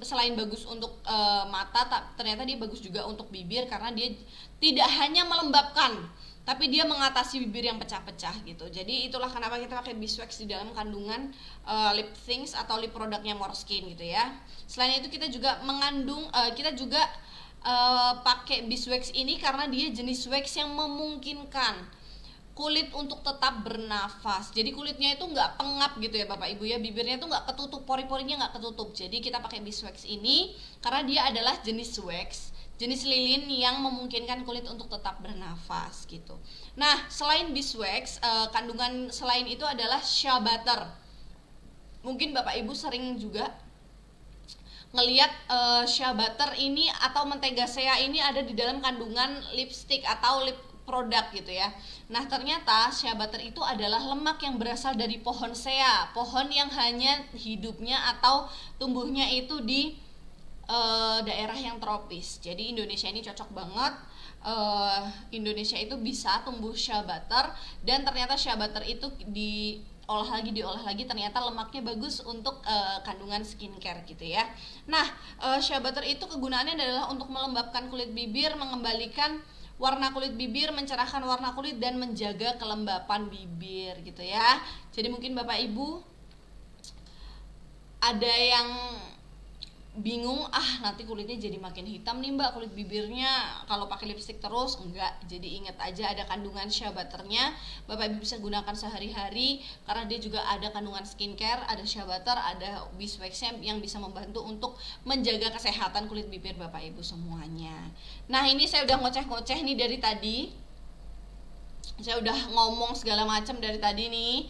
selain bagus untuk mata, ternyata dia bagus juga untuk bibir karena dia tidak hanya melembabkan tapi dia mengatasi bibir yang pecah-pecah gitu. Jadi itulah kenapa kita pakai beeswax di dalam kandungan lip things atau lip produknya Morskin gitu ya. Selain itu kita juga mengandung pakai beeswax ini karena dia jenis wax yang memungkinkan kulit untuk tetap bernafas. Jadi kulitnya itu nggak pengap gitu ya Bapak Ibu ya, bibirnya itu nggak ketutup, pori-porinya nggak ketutup. Jadi kita pakai beeswax ini karena dia adalah jenis wax, jenis lilin yang memungkinkan kulit untuk tetap bernafas gitu. Nah selain beeswax, kandungan selain itu adalah shea butter. Mungkin Bapak Ibu sering juga ngelihat shea butter ini atau mentega shea ini ada di dalam kandungan lipstick atau lip produk gitu ya. Nah ternyata shea butter itu adalah lemak yang berasal dari pohon shea, pohon yang hanya hidupnya atau tumbuhnya itu di daerah yang tropis. Jadi Indonesia ini cocok banget. Indonesia itu bisa tumbuh shea butter, dan ternyata shea butter itu diolah lagi ternyata lemaknya bagus untuk kandungan skincare gitu ya. Nah shea butter itu kegunaannya adalah untuk melembabkan kulit bibir, mengembalikan warna kulit bibir, mencerahkan warna kulit dan menjaga kelembapan bibir gitu ya. Jadi mungkin Bapak Ibu ada yang bingung, nanti kulitnya jadi makin hitam nih Mbak kulit bibirnya kalau pakai lipstick terus. Enggak, jadi ingat aja ada kandungan shea butternya. Bapak Ibu bisa gunakan sehari-hari karena dia juga ada kandungan skincare, ada shea butter, ada beeswaxnya yang bisa membantu untuk menjaga kesehatan kulit bibir Bapak Ibu semuanya. Nah ini saya udah ngoceh-ngoceh nih dari tadi, saya udah ngomong segala macam dari tadi nih.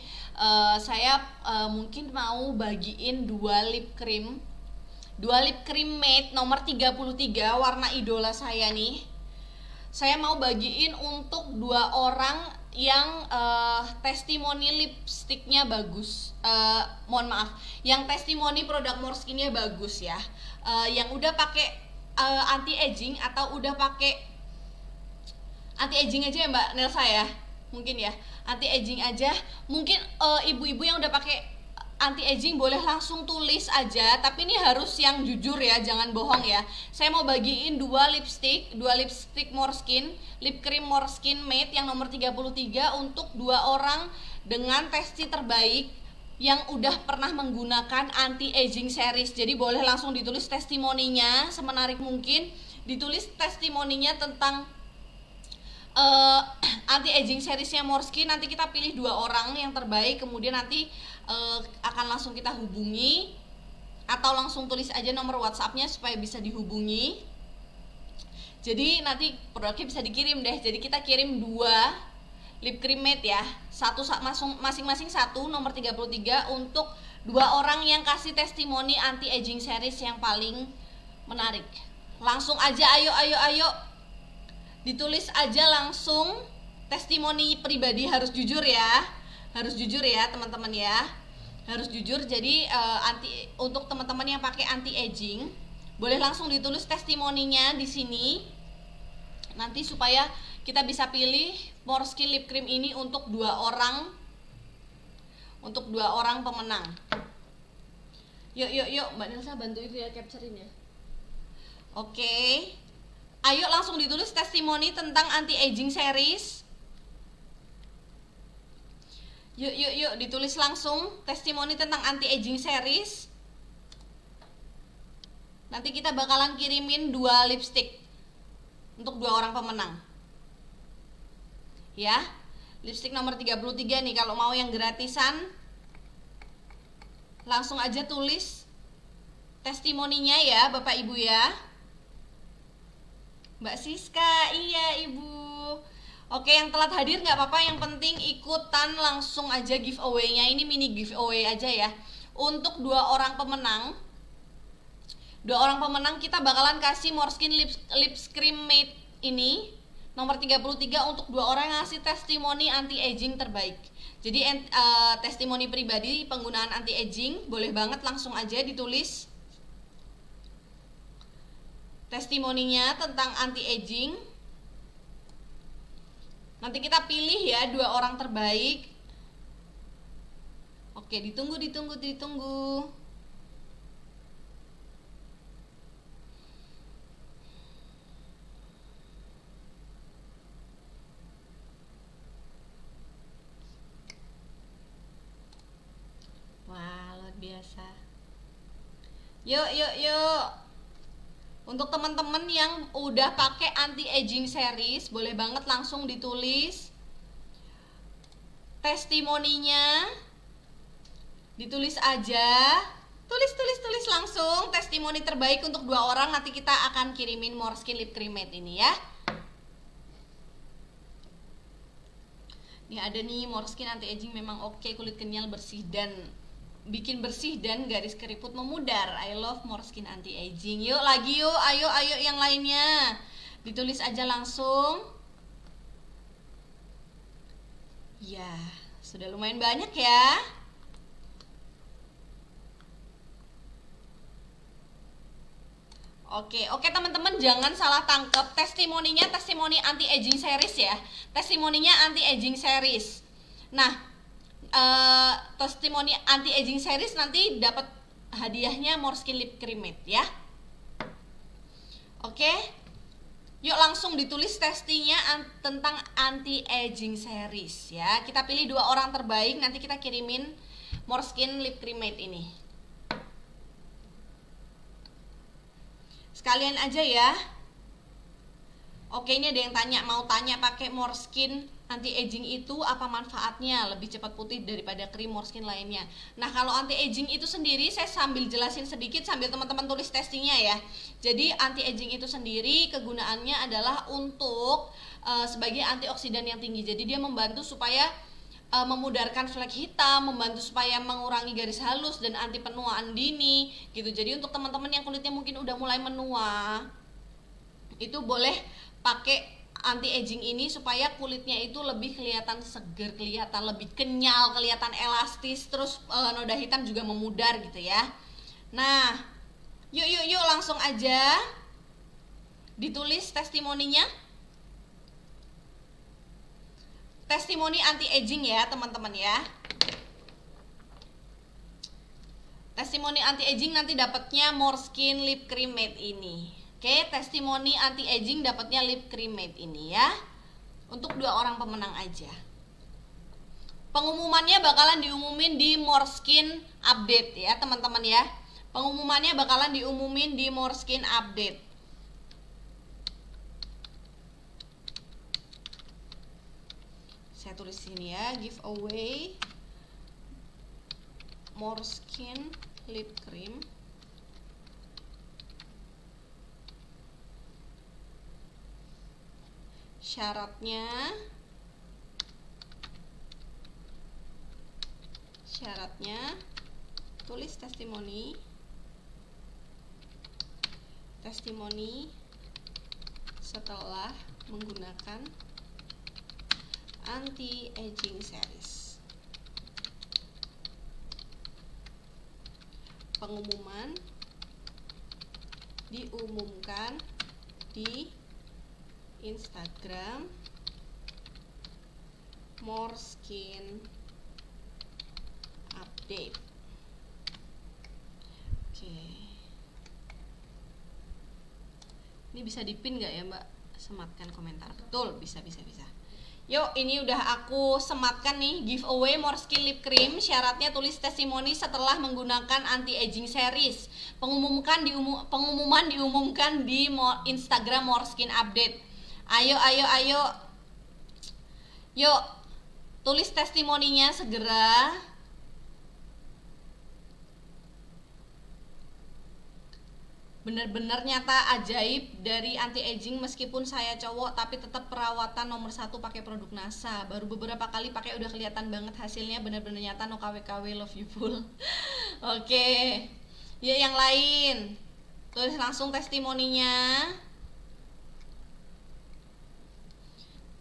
Saya mungkin mau bagiin dua lip cream matte nomor 33 warna idola saya nih. Saya mau bagiin untuk 2 orang yang testimoni lipstiknya bagus. Mohon maaf, yang testimoni produk Morskinnya bagus ya. Yang udah pakai anti aging atau udah pakai anti aging aja ya Mbak Nelsa ya, mungkin ya anti aging aja. Mungkin ibu-ibu yang udah pakai anti aging boleh langsung tulis aja, tapi ini harus yang jujur ya, jangan bohong ya. Saya mau bagiin 2 lipstick Morskin, lip cream Morskin matte yang nomor 33 untuk 2 orang dengan testi terbaik yang udah pernah menggunakan anti aging series. Jadi boleh langsung ditulis testimoninya, semenarik mungkin ditulis testimoninya tentang anti aging seriesnya Moreskin, nanti kita pilih 2 orang yang terbaik, kemudian nanti akan langsung kita hubungi atau langsung tulis aja nomor WhatsApp-nya supaya bisa dihubungi. Jadi nanti produknya bisa dikirim deh. Jadi kita kirim 2 lip cream matte ya, masing-masing 1 nomor 33 untuk 2 orang yang kasih testimoni anti aging series yang paling menarik. Langsung aja, ayo ditulis aja langsung testimoni pribadi, harus jujur ya, teman-teman ya, harus jujur. Jadi untuk teman-teman yang pakai anti aging boleh langsung ditulis testimoninya di sini nanti supaya kita bisa pilih Moreskin lip cream ini untuk 2 orang pemenang. Yuk Mbak Nilsa bantu itu ya, capturein ya. Oke. Ayo langsung ditulis testimoni tentang anti aging series. Yuk ditulis langsung testimoni tentang anti aging series. Nanti kita bakalan kirimin 2 lipstick untuk 2 orang pemenang. Ya. Lipstick nomor 33 nih, kalau mau yang gratisan langsung aja tulis testimoninya ya Bapak Ibu ya. Mbak Siska, iya Ibu. Oke, yang telat hadir nggak apa-apa, yang penting ikutan langsung aja giveaway-nya. Ini mini giveaway aja ya. Untuk 2 orang pemenang, 2 orang pemenang kita bakalan kasih Moreskin lip cream matte ini nomor 33 untuk 2 orang yang ngasih testimoni anti aging terbaik. Jadi testimoni pribadi penggunaan anti aging boleh banget langsung aja ditulis testimoninya tentang anti aging. Nanti kita pilih ya 2 orang terbaik. Oke, ditunggu. Wah, luar biasa. Yuk. Untuk teman-teman yang udah pakai anti aging series, boleh banget langsung ditulis testimoninya. Ditulis aja. Tulis langsung testimoni terbaik untuk 2 orang, nanti kita akan kirimin Moreskin lip cream matte ini ya. Nih ada nih Moreskin anti aging memang oke, kulit kenyal, bikin bersih dan garis keriput memudar. I love Moreskin anti aging. Yuk lagi yuk, ayo yang lainnya. Ditulis aja langsung. Ya, sudah lumayan banyak ya. Oke teman-teman, jangan salah tangkap, testimoni anti aging series ya. Testimoninya anti aging series. Nah, testimoni anti aging series nanti dapat hadiahnya Moreskin lip cream matte ya. Oke. Yuk langsung ditulis testingnya tentang anti aging series ya. Kita pilih 2 orang terbaik, nanti kita kirimin Moreskin lip cream matte ini. Sekalian aja ya. Oke, ini ada yang mau tanya pakai Moreskin anti aging itu apa manfaatnya? Lebih cepat putih daripada krim Moreskin lainnya. Nah, kalau anti aging itu sendiri saya sambil jelasin sedikit sambil teman-teman tulis testingnya ya. Jadi anti aging itu sendiri kegunaannya adalah untuk sebagai antioksidan yang tinggi. Jadi dia membantu supaya memudarkan flek hitam, membantu supaya mengurangi garis halus dan anti penuaan dini gitu. Jadi untuk teman-teman yang kulitnya mungkin udah mulai menua, itu boleh pakai anti aging ini supaya kulitnya itu lebih kelihatan seger, kelihatan lebih kenyal, kelihatan elastis, terus noda hitam juga memudar gitu ya. Nah, yuk langsung aja ditulis testimoninya. Testimoni anti aging ya teman-teman ya. Testimoni anti aging nanti dapatnya Moreskin lip cream matte ini. Oke, testimoni anti aging dapatnya lip cream matte ini ya. Untuk 2 orang pemenang aja. Pengumumannya bakalan diumumin di Moreskin update ya teman-teman ya. Pengumumannya bakalan diumumin di Moreskin update. Saya tulis sini ya, giveaway Måneskin lip cream. Syaratnya tulis testimoni setelah menggunakan anti-aging series. Pengumuman diumumkan di Instagram Måneskin update. Oke. Ini bisa dipin nggak ya Mbak? Sematkan komentar. Betul, bisa. Yuk, ini udah aku sematkan nih, giveaway Måneskin lip cream. Syaratnya tulis testimoni setelah menggunakan anti aging series. Pengumuman diumumkan di Instagram Måneskin update. Ayo. Yuk, tulis testimoninya segera. Bener-bener nyata ajaib dari anti aging, meskipun saya cowok tapi tetap perawatan nomor 1 pakai produk NASA. Baru beberapa kali pakai udah kelihatan banget hasilnya, bener-bener nyata, no KW-KW, love you full. Oke. Ya, yang lain tulis langsung testimoninya.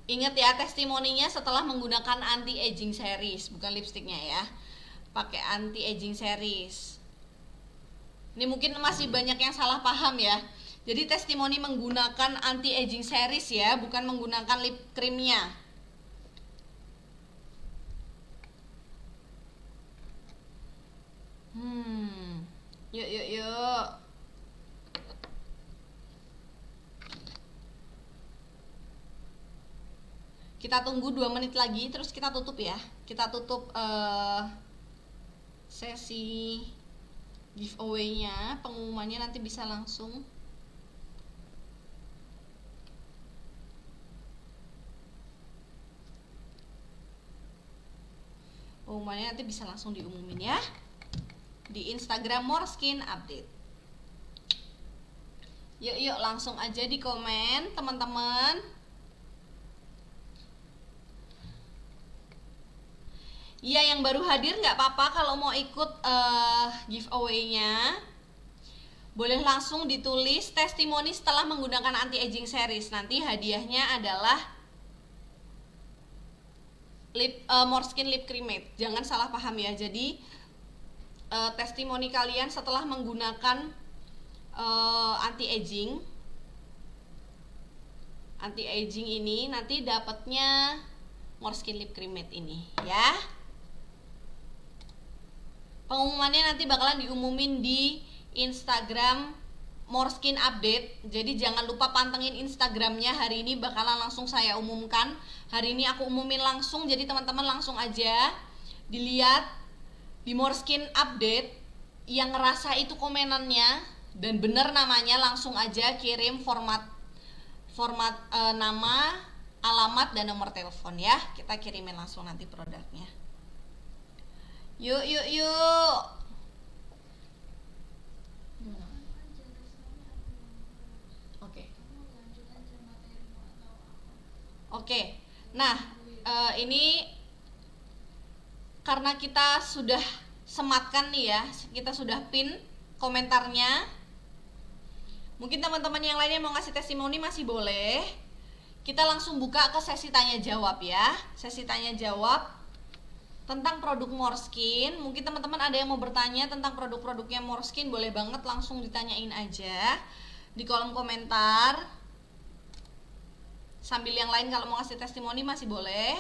Ingat ya, testimoninya setelah menggunakan anti aging series, bukan lipstiknya ya. Pakai anti aging series. Ini mungkin masih banyak yang salah paham ya. Jadi testimoni menggunakan anti aging series ya, bukan menggunakan lip creamnya. Yuk. Kita tunggu 2 menit lagi, terus kita tutup ya. Kita tutup sesi giveaway-nya. Pengumumannya nanti bisa langsung. Pengumumannya nanti bisa langsung diumumin ya di Instagram Måneskin update. Yuk langsung aja di komen teman-teman. Iya, yang baru hadir nggak apa-apa kalau mau ikut giveaway-nya. Boleh langsung ditulis testimoni setelah menggunakan anti aging series. Nanti hadiahnya adalah Måneskin lip cream matte. Jangan salah paham ya. Jadi testimoni kalian setelah menggunakan anti aging ini nanti dapatnya Måneskin lip cream matte ini ya. Pengumumannya nanti bakalan diumumin di Instagram Måneskin update. Jadi jangan lupa pantengin Instagramnya. Hari ini bakalan langsung saya umumkan. Hari ini aku umumin langsung. Jadi teman-teman langsung aja dilihat di Måneskin update. Yang ngerasa itu komenannya dan bener namanya, langsung aja kirim format nama, alamat, dan nomor telepon ya. Kita kirimin langsung nanti produknya. Yuk. Oke. Nah, ini karena kita sudah sematkan nih ya, kita sudah pin komentarnya. Mungkin teman-teman yang lainnya mau ngasih testimoni masih boleh. Kita langsung buka ke sesi tanya jawab ya. Sesi tanya jawab tentang produk Måneskin. Mungkin teman-teman ada yang mau bertanya tentang produk-produknya Måneskin, boleh banget langsung ditanyain aja di kolom komentar. Sambil yang lain kalau mau ngasih testimoni masih boleh.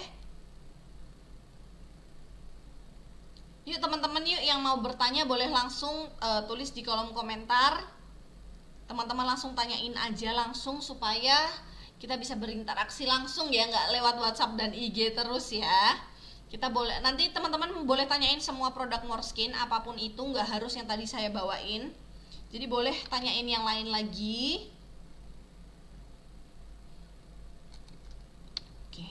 Yuk teman-teman, yuk yang mau bertanya boleh langsung tulis di kolom komentar. Teman-teman langsung tanyain aja langsung supaya kita bisa berinteraksi langsung ya, nggak lewat WhatsApp dan IG terus ya. Kita boleh, nanti teman-teman boleh tanyain semua produk Måneskin, apapun itu, nggak harus yang tadi saya bawain. Jadi boleh tanyain yang lain lagi. Oke.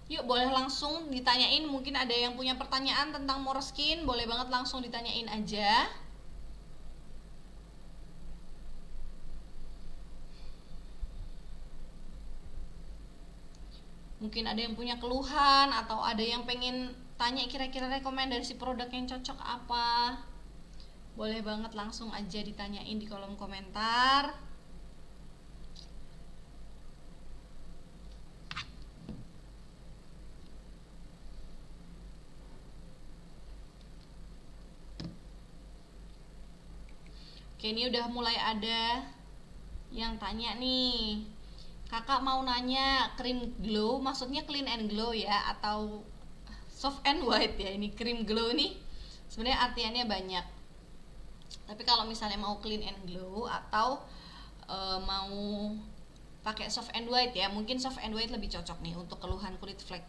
Yuk boleh langsung ditanyain, mungkin ada yang punya pertanyaan tentang Måneskin, boleh banget langsung ditanyain aja. Mungkin ada yang punya keluhan atau ada yang pengen tanya kira-kira rekomendasi produk yang cocok apa. Boleh banget langsung aja ditanyain di kolom komentar. Oke, ini udah mulai ada yang tanya nih. Kakak mau nanya, cream glow maksudnya clean and glow ya atau soft and white ya? Ini cream glow nih sebenarnya artiannya banyak. Tapi kalau misalnya mau clean and glow atau mau pakai soft and white ya, mungkin soft and white lebih cocok nih untuk keluhan kulit flek,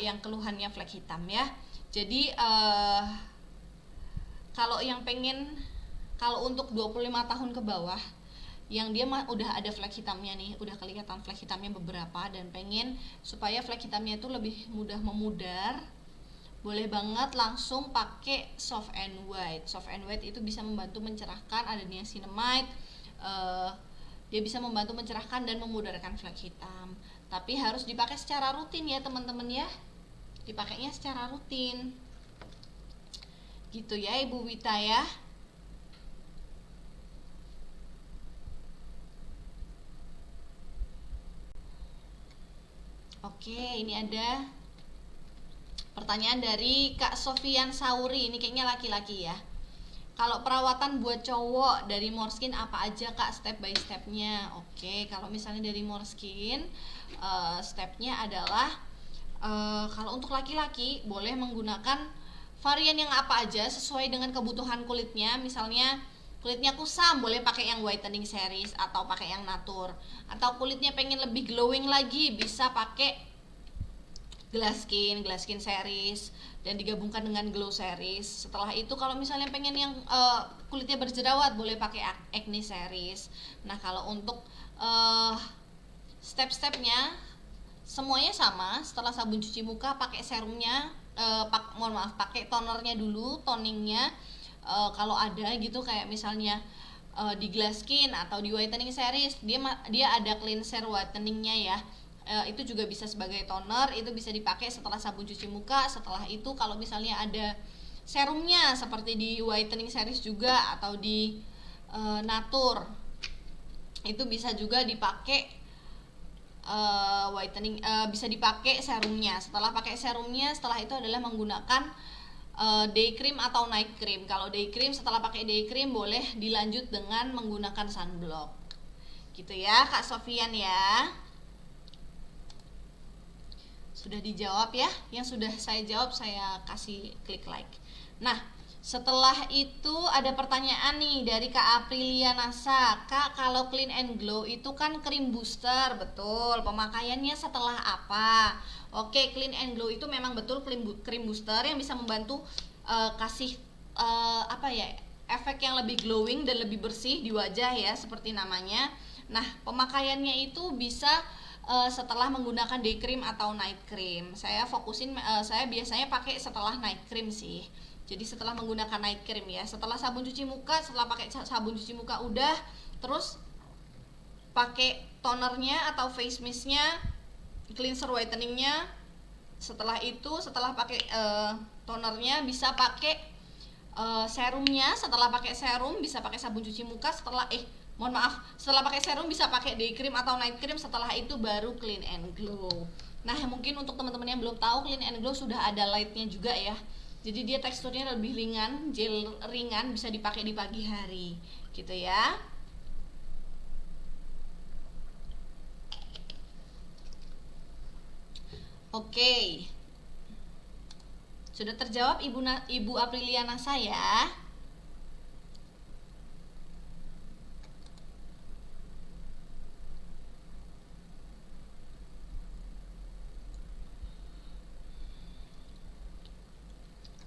yang keluhannya flek hitam ya. Jadi kalau untuk 25 tahun ke bawah yang dia udah ada flek hitamnya nih, udah kelihatan flek hitamnya beberapa dan pengen supaya flek hitamnya itu lebih mudah memudar, boleh banget langsung pakai soft and white. Soft and white itu bisa membantu mencerahkan, ada niacinamide, dia bisa membantu mencerahkan dan memudarkan flek hitam. Tapi harus dipakai secara rutin ya teman-teman ya, dipakainya secara rutin gitu ya Ibu Wita ya. Oke, ini ada pertanyaan dari Kak Sofian Sauri. Ini kayaknya laki-laki ya. Kalau perawatan buat cowok dari Måneskin apa aja Kak step by stepnya? Oke, kalau misalnya dari Måneskin stepnya adalah kalau untuk laki-laki boleh menggunakan varian yang apa aja sesuai dengan kebutuhan kulitnya. Misalnya kulitnya kusam, boleh pakai yang whitening series atau pakai yang natur. Atau kulitnya pengen lebih glowing lagi, bisa pakai glass skin series dan digabungkan dengan glow series. Setelah itu kalau misalnya pengen yang kulitnya berjerawat, boleh pakai acne series. Nah, kalau untuk step-stepnya semuanya sama. Setelah sabun cuci muka pakai serumnya, pakai tonernya dulu, toningnya. Kalau ada gitu kayak misalnya di glass skin atau di whitening series, dia ada cleanser whiteningnya ya, itu juga bisa sebagai toner, itu bisa dipakai setelah sabun cuci muka. Setelah itu kalau misalnya ada serumnya seperti di whitening series juga atau di natur, itu bisa juga dipakai whitening, bisa dipakai serumnya. Setelah pakai serumnya, setelah itu adalah menggunakan day cream atau night cream. Kalau day cream, setelah pakai day cream boleh dilanjut dengan menggunakan sunblock. Gitu ya Kak Sofian ya. Sudah dijawab ya? Yang sudah saya jawab saya kasih klik like. Nah, setelah itu ada pertanyaan nih dari Kak Aprilia Nasa. Kak, kalau clean and glow itu kan krim booster, betul. Pemakaiannya setelah apa? Oke, clean and glow itu memang betul krim booster yang bisa membantu kasih efek yang lebih glowing dan lebih bersih di wajah ya, seperti namanya. Nah, pemakaiannya itu bisa setelah menggunakan day cream atau night cream. Saya biasanya pakai setelah night cream sih. Jadi setelah menggunakan night cream ya, setelah sabun cuci muka, setelah pakai sabun cuci muka udah, terus pakai tonernya atau face mistnya, cleanser whiteningnya. Setelah itu, setelah pakai tonernya, bisa pakai serumnya. Setelah pakai serum bisa pakai sabun cuci muka. Setelah pakai serum bisa pakai day cream atau night cream. Setelah itu baru clean and glow. Nah, mungkin untuk teman-teman yang belum tahu, clean and glow sudah ada lightnya juga ya. Jadi dia teksturnya lebih ringan, gel ringan, bisa dipakai di pagi hari gitu ya. Oke, sudah terjawab Ibu Aprilia Nasa ya.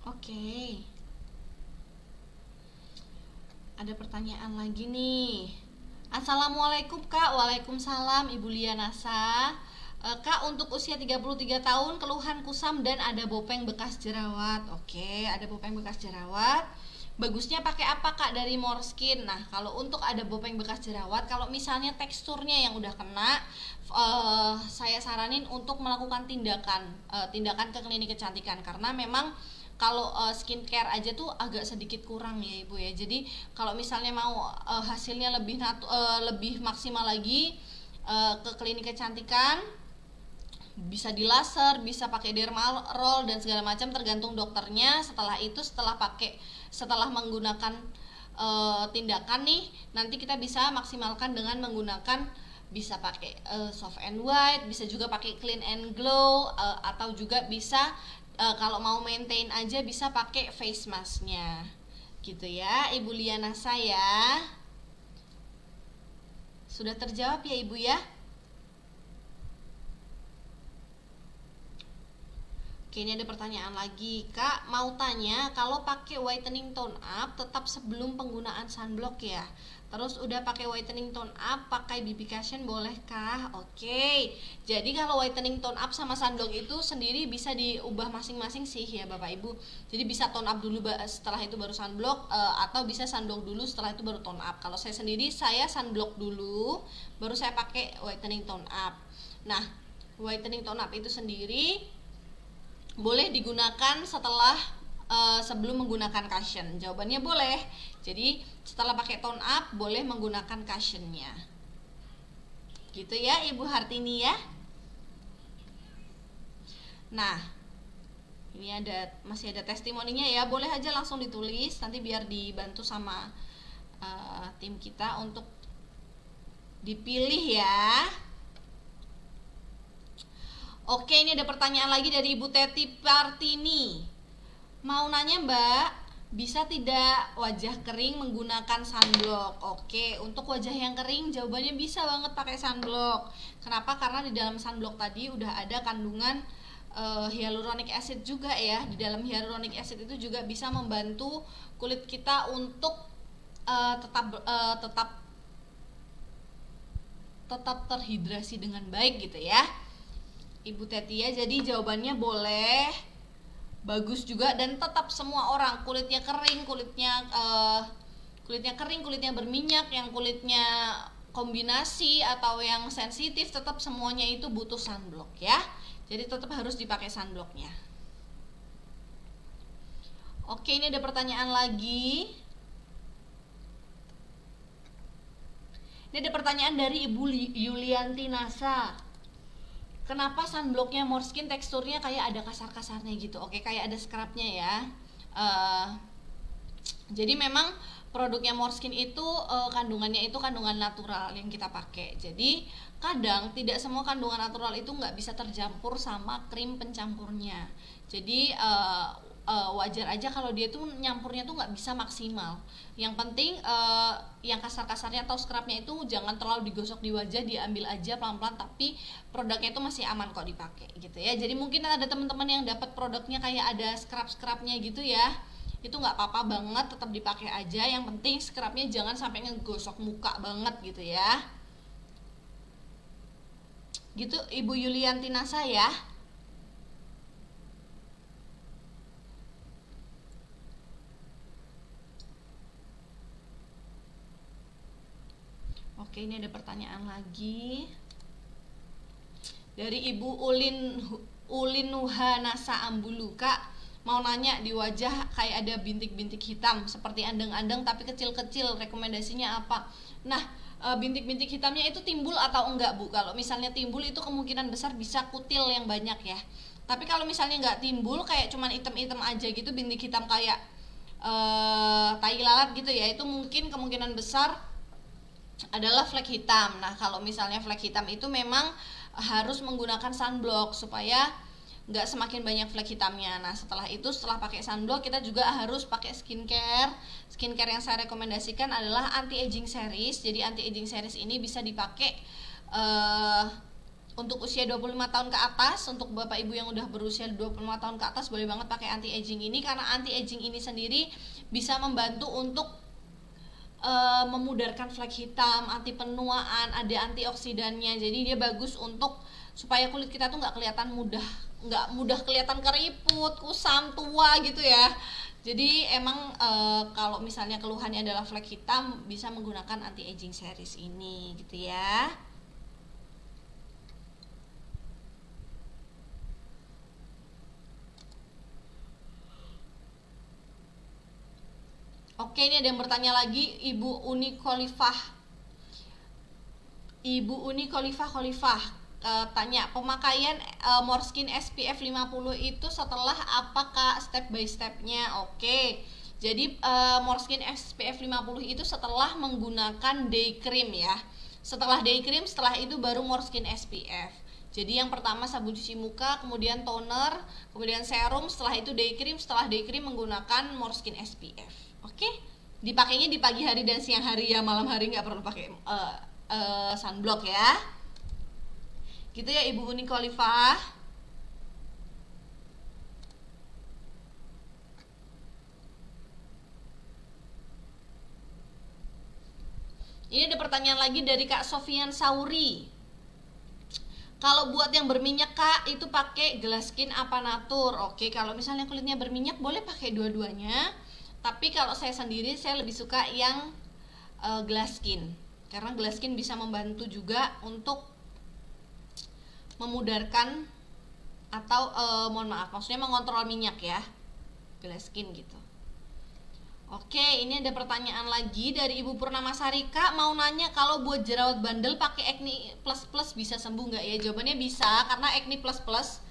Oke, ada pertanyaan lagi nih. Assalamualaikum Kak. Waalaikumsalam Ibu Lianasa. Kak, untuk usia 33 tahun, keluhan kusam dan ada bopeng bekas jerawat. Oke, ada bopeng bekas jerawat. Bagusnya pakai apa Kak dari Moreskin? Nah, kalau untuk ada bopeng bekas jerawat, kalau misalnya teksturnya yang udah kena, saya saranin untuk melakukan tindakan ke klinik kecantikan, karena memang kalau skincare aja tuh agak sedikit kurang ya Ibu ya. Jadi kalau misalnya mau hasilnya lebih maksimal lagi, ke klinik kecantikan bisa di laser, bisa pakai dermal roll dan segala macam tergantung dokternya. Setelah menggunakan tindakan nih, nanti kita bisa maksimalkan dengan menggunakan, bisa pakai soft and white, bisa juga pakai clean and glow, atau juga bisa kalau mau maintain aja bisa pakai face masknya gitu ya Ibu Liana. Saya sudah terjawab ya Ibu ya. Oke, ini ada pertanyaan lagi. Kak, mau tanya, kalau pakai whitening tone up tetap sebelum penggunaan sunblock ya? Terus udah pakai whitening tone up, pakai BB cushion bolehkah? Oke, jadi kalau whitening tone up sama sunblock itu sendiri bisa diubah masing-masing sih ya Bapak Ibu. Jadi bisa tone up dulu, setelah itu baru sunblock, atau bisa sunblock dulu setelah itu baru tone up. Kalau saya sendiri, saya sunblock dulu, baru saya pakai whitening tone up. Nah, whitening tone up itu sendiri boleh digunakan sebelum menggunakan cushion. Jawabannya boleh. Jadi setelah pakai tone up boleh menggunakan cushionnya. Gitu ya Ibu Hartini ya. Nah, ini masih ada testimoninya ya. Boleh aja langsung ditulis, nanti biar dibantu sama tim kita untuk dipilih ya. Oke, ini ada pertanyaan lagi dari Ibu Teti Partini. Mau nanya Mbak, bisa tidak wajah kering menggunakan sunblock? Oke, untuk wajah yang kering jawabannya bisa banget pakai sunblock. Kenapa? Karena di dalam sunblock tadi udah ada kandungan hyaluronic acid juga ya. Di dalam hyaluronic acid itu juga bisa membantu kulit kita untuk tetap terhidrasi dengan baik gitu ya Ibu Teti ya. Jadi jawabannya boleh, bagus juga, dan tetap semua orang kulitnya kering, kulitnya berminyak, yang kulitnya kombinasi atau yang sensitif, tetap semuanya itu butuh sunblock ya. Jadi tetap harus dipakai sunblocknya. Oke, ini ada pertanyaan lagi. Ini ada pertanyaan dari Ibu Yulianti Nasa. Kenapa sunblocknya Moreskin teksturnya kayak ada kasar-kasarnya gitu? Oke, kayak ada scrubnya ya. Jadi memang produknya Moreskin itu kandungannya itu kandungan natural yang kita pakai. Jadi kadang tidak semua kandungan natural itu nggak bisa tercampur sama krim pencampurnya. Jadi wajar aja kalau dia tuh nyampurnya tuh nggak bisa maksimal. Yang penting yang kasar-kasarnya atau scrubnya itu jangan terlalu digosok di wajah, diambil aja pelan-pelan, tapi produknya itu masih aman kok dipakai gitu ya. Jadi mungkin ada teman-teman yang dapat produknya kayak ada scrub-scrubnya gitu ya, itu nggak apa-apa banget, tetap dipakai aja. Yang penting scrubnya jangan sampai ngegosok muka banget gitu ya. Gitu Ibu Yulianti Nasa ya. Oke, ini ada pertanyaan lagi dari Ibu Ulin Nuhanasa Ambulu. Kak, mau nanya, di wajah kayak ada bintik-bintik hitam seperti andeng-andeng tapi kecil-kecil, rekomendasinya apa? Nah, bintik-bintik hitamnya itu timbul atau enggak Bu? Kalau misalnya timbul itu kemungkinan besar bisa kutil yang banyak ya. Tapi kalau misalnya enggak timbul, kayak cuman item-item aja gitu, bintik hitam kayak tai lalat gitu ya, itu mungkin kemungkinan besar adalah flek hitam. Nah, kalau misalnya flek hitam itu memang harus menggunakan sunblock supaya nggak semakin banyak flek hitamnya. Nah, setelah pakai sunblock, kita juga harus pakai skincare yang saya rekomendasikan adalah anti aging series. Jadi anti aging series ini bisa dipakai untuk usia 25 tahun ke atas. Untuk bapak ibu yang udah berusia 25 tahun ke atas boleh banget pakai anti aging ini, karena anti aging ini sendiri bisa membantu untuk memudarkan flek hitam, anti penuaan, ada antioksidannya. Jadi dia bagus untuk supaya kulit kita tuh nggak mudah kelihatan keriput, kusam, tua gitu ya. Jadi emang kalau misalnya keluhannya adalah flek hitam, bisa menggunakan anti aging series ini gitu ya. Oke, ini ada yang bertanya lagi, Ibu Uni Khalifah tanya, pemakaian Morskin SPF 50 itu setelah apakah step by stepnya? Oke, jadi Morskin SPF 50 itu setelah menggunakan day cream ya. Setelah day cream, setelah itu baru Morskin SPF. Jadi yang pertama sabun cuci muka, kemudian toner, kemudian serum, setelah itu day cream, setelah day cream menggunakan Morskin SPF. Oke, dipakainya di pagi hari dan siang hari ya, malam hari nggak perlu pakai sunblock ya. Gitu ya Ibu Uni Khalifah. Ini ada pertanyaan lagi dari Kak Sofian Sauri. Kalau buat yang berminyak Kak, itu pakai Glasskin apa Natur? Oke, kalau misalnya kulitnya berminyak boleh pakai dua-duanya. Tapi kalau saya sendiri, saya lebih suka yang Glasskin. Karena Glasskin bisa membantu juga untuk memudarkan atau maksudnya mengontrol minyak ya, Glasskin gitu. Oke, ini ada pertanyaan lagi dari Ibu Purnama Sarika, mau nanya kalau buat jerawat bandel pakai Acne Plus Plus bisa sembuh nggak ya? Jawabannya bisa, karena Acne Plus Plus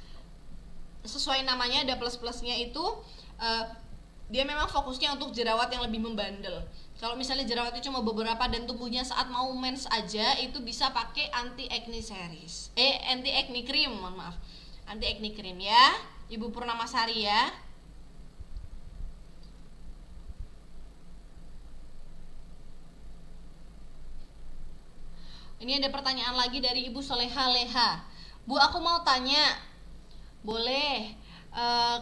sesuai namanya ada plus plusnya itu dia memang fokusnya untuk jerawat yang lebih membandel. Kalau misalnya jerawatnya cuma beberapa dan tumbuhnya saat mau mens aja, itu bisa pakai anti acne series. Anti acne cream, mohon maaf. Anti acne cream ya, Ibu Purnama Sari ya. Ini ada pertanyaan lagi dari Ibu Soleha Leha. Bu, aku mau tanya, boleh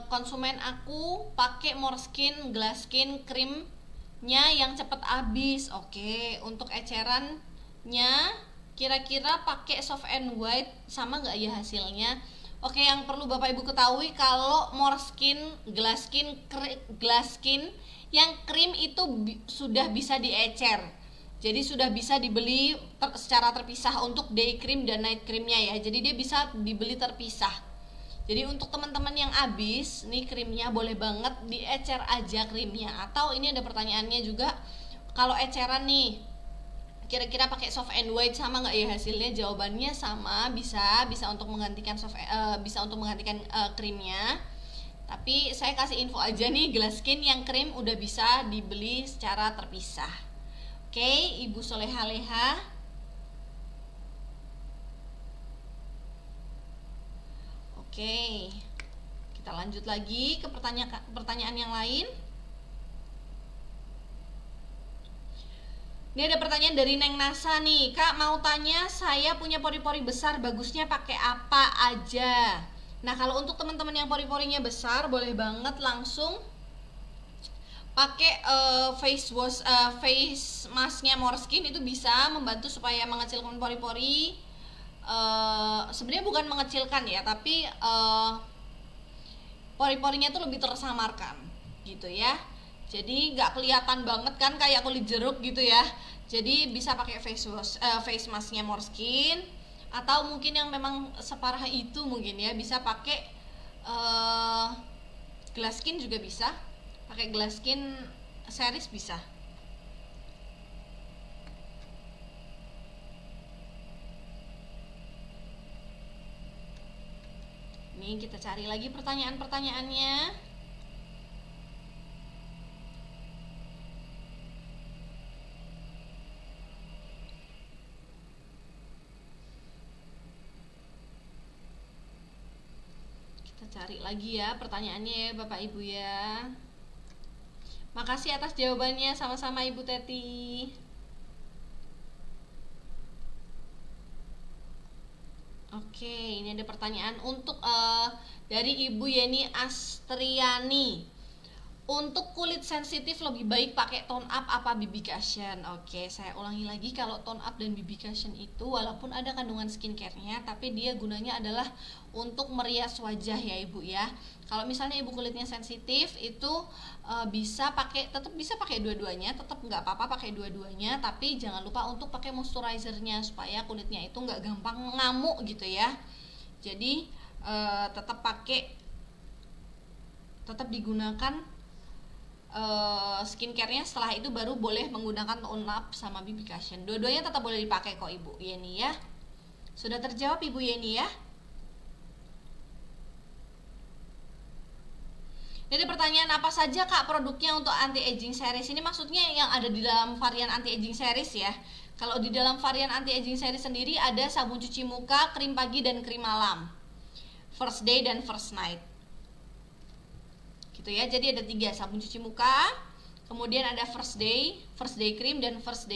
konsumen aku pakai Morskin Glasskin krimnya yang cepet habis. Oke, untuk ecerannya kira-kira pakai soft and white sama nggak ya hasilnya? Oke, yang perlu Bapak Ibu ketahui kalau Morskin Glasskin yang krim itu sudah bisa diecer. Jadi sudah bisa dibeli secara terpisah untuk day cream dan night creamnya ya. Jadi dia bisa dibeli terpisah. Jadi untuk teman-teman yang habis nih krimnya, boleh banget diecer aja krimnya. Atau ini ada pertanyaannya juga, kalau eceran nih kira-kira pakai soft and white sama nggak ya hasilnya? Jawabannya sama, bisa untuk menggantikan krimnya. Tapi saya kasih info aja nih, Glasskin yang krim udah bisa dibeli secara terpisah. Oke, Ibu Soleha Leha. Oke, kita lanjut lagi ke pertanyaan yang lain. Ini ada pertanyaan dari Neng Nasa nih, Kak mau tanya, saya punya pori-pori besar, bagusnya pakai apa aja? Nah, kalau untuk teman-teman yang pori-porinya besar, boleh banget langsung pakai face masknya Morskin, itu bisa membantu supaya mengecilkan pori-pori. Sebenarnya bukan mengecilkan ya, tapi pori-porinya tuh lebih tersamarkan gitu ya. Jadi nggak kelihatan banget kan kayak kulit jeruk gitu ya. Jadi bisa pakai face masknya Morskin, atau mungkin yang memang separah itu mungkin ya bisa pakai Glasskin juga bisa. Pakai Glasskin series bisa. Nih kita cari lagi pertanyaan-pertanyaannya. Kita cari lagi ya pertanyaannya ya Bapak Ibu ya. Makasih atas jawabannya, sama-sama Ibu Teti. Oke, ini ada pertanyaan untuk dari Ibu Yeni Astriani. Untuk kulit sensitif lebih baik pakai tone up apa BB cushion? Oke, saya ulangi lagi, kalau tone up dan BB cushion itu walaupun ada kandungan skincare-nya, tapi dia gunanya adalah untuk merias wajah ya Ibu ya. Kalau misalnya Ibu kulitnya sensitif itu tetap bisa pakai dua-duanya, tetap nggak apa-apa pakai dua-duanya, tapi jangan lupa untuk pakai moisturizer-nya supaya kulitnya itu nggak gampang ngamuk gitu ya. Jadi tetap digunakan skincare-nya, setelah itu baru boleh menggunakan tone up sama BB cushion. Dua-duanya tetap boleh dipakai kok Ibu Yeni ya. Sudah terjawab Ibu Yeni ya? Jadi pertanyaan, apa saja Kak produknya untuk anti aging series? Ini maksudnya yang ada di dalam varian anti aging series ya. Kalau di dalam varian anti aging series sendiri ada sabun cuci muka, krim pagi dan krim malam, first day dan first night. Gitu ya. Jadi ada 3, sabun cuci muka, kemudian ada first day cream dan first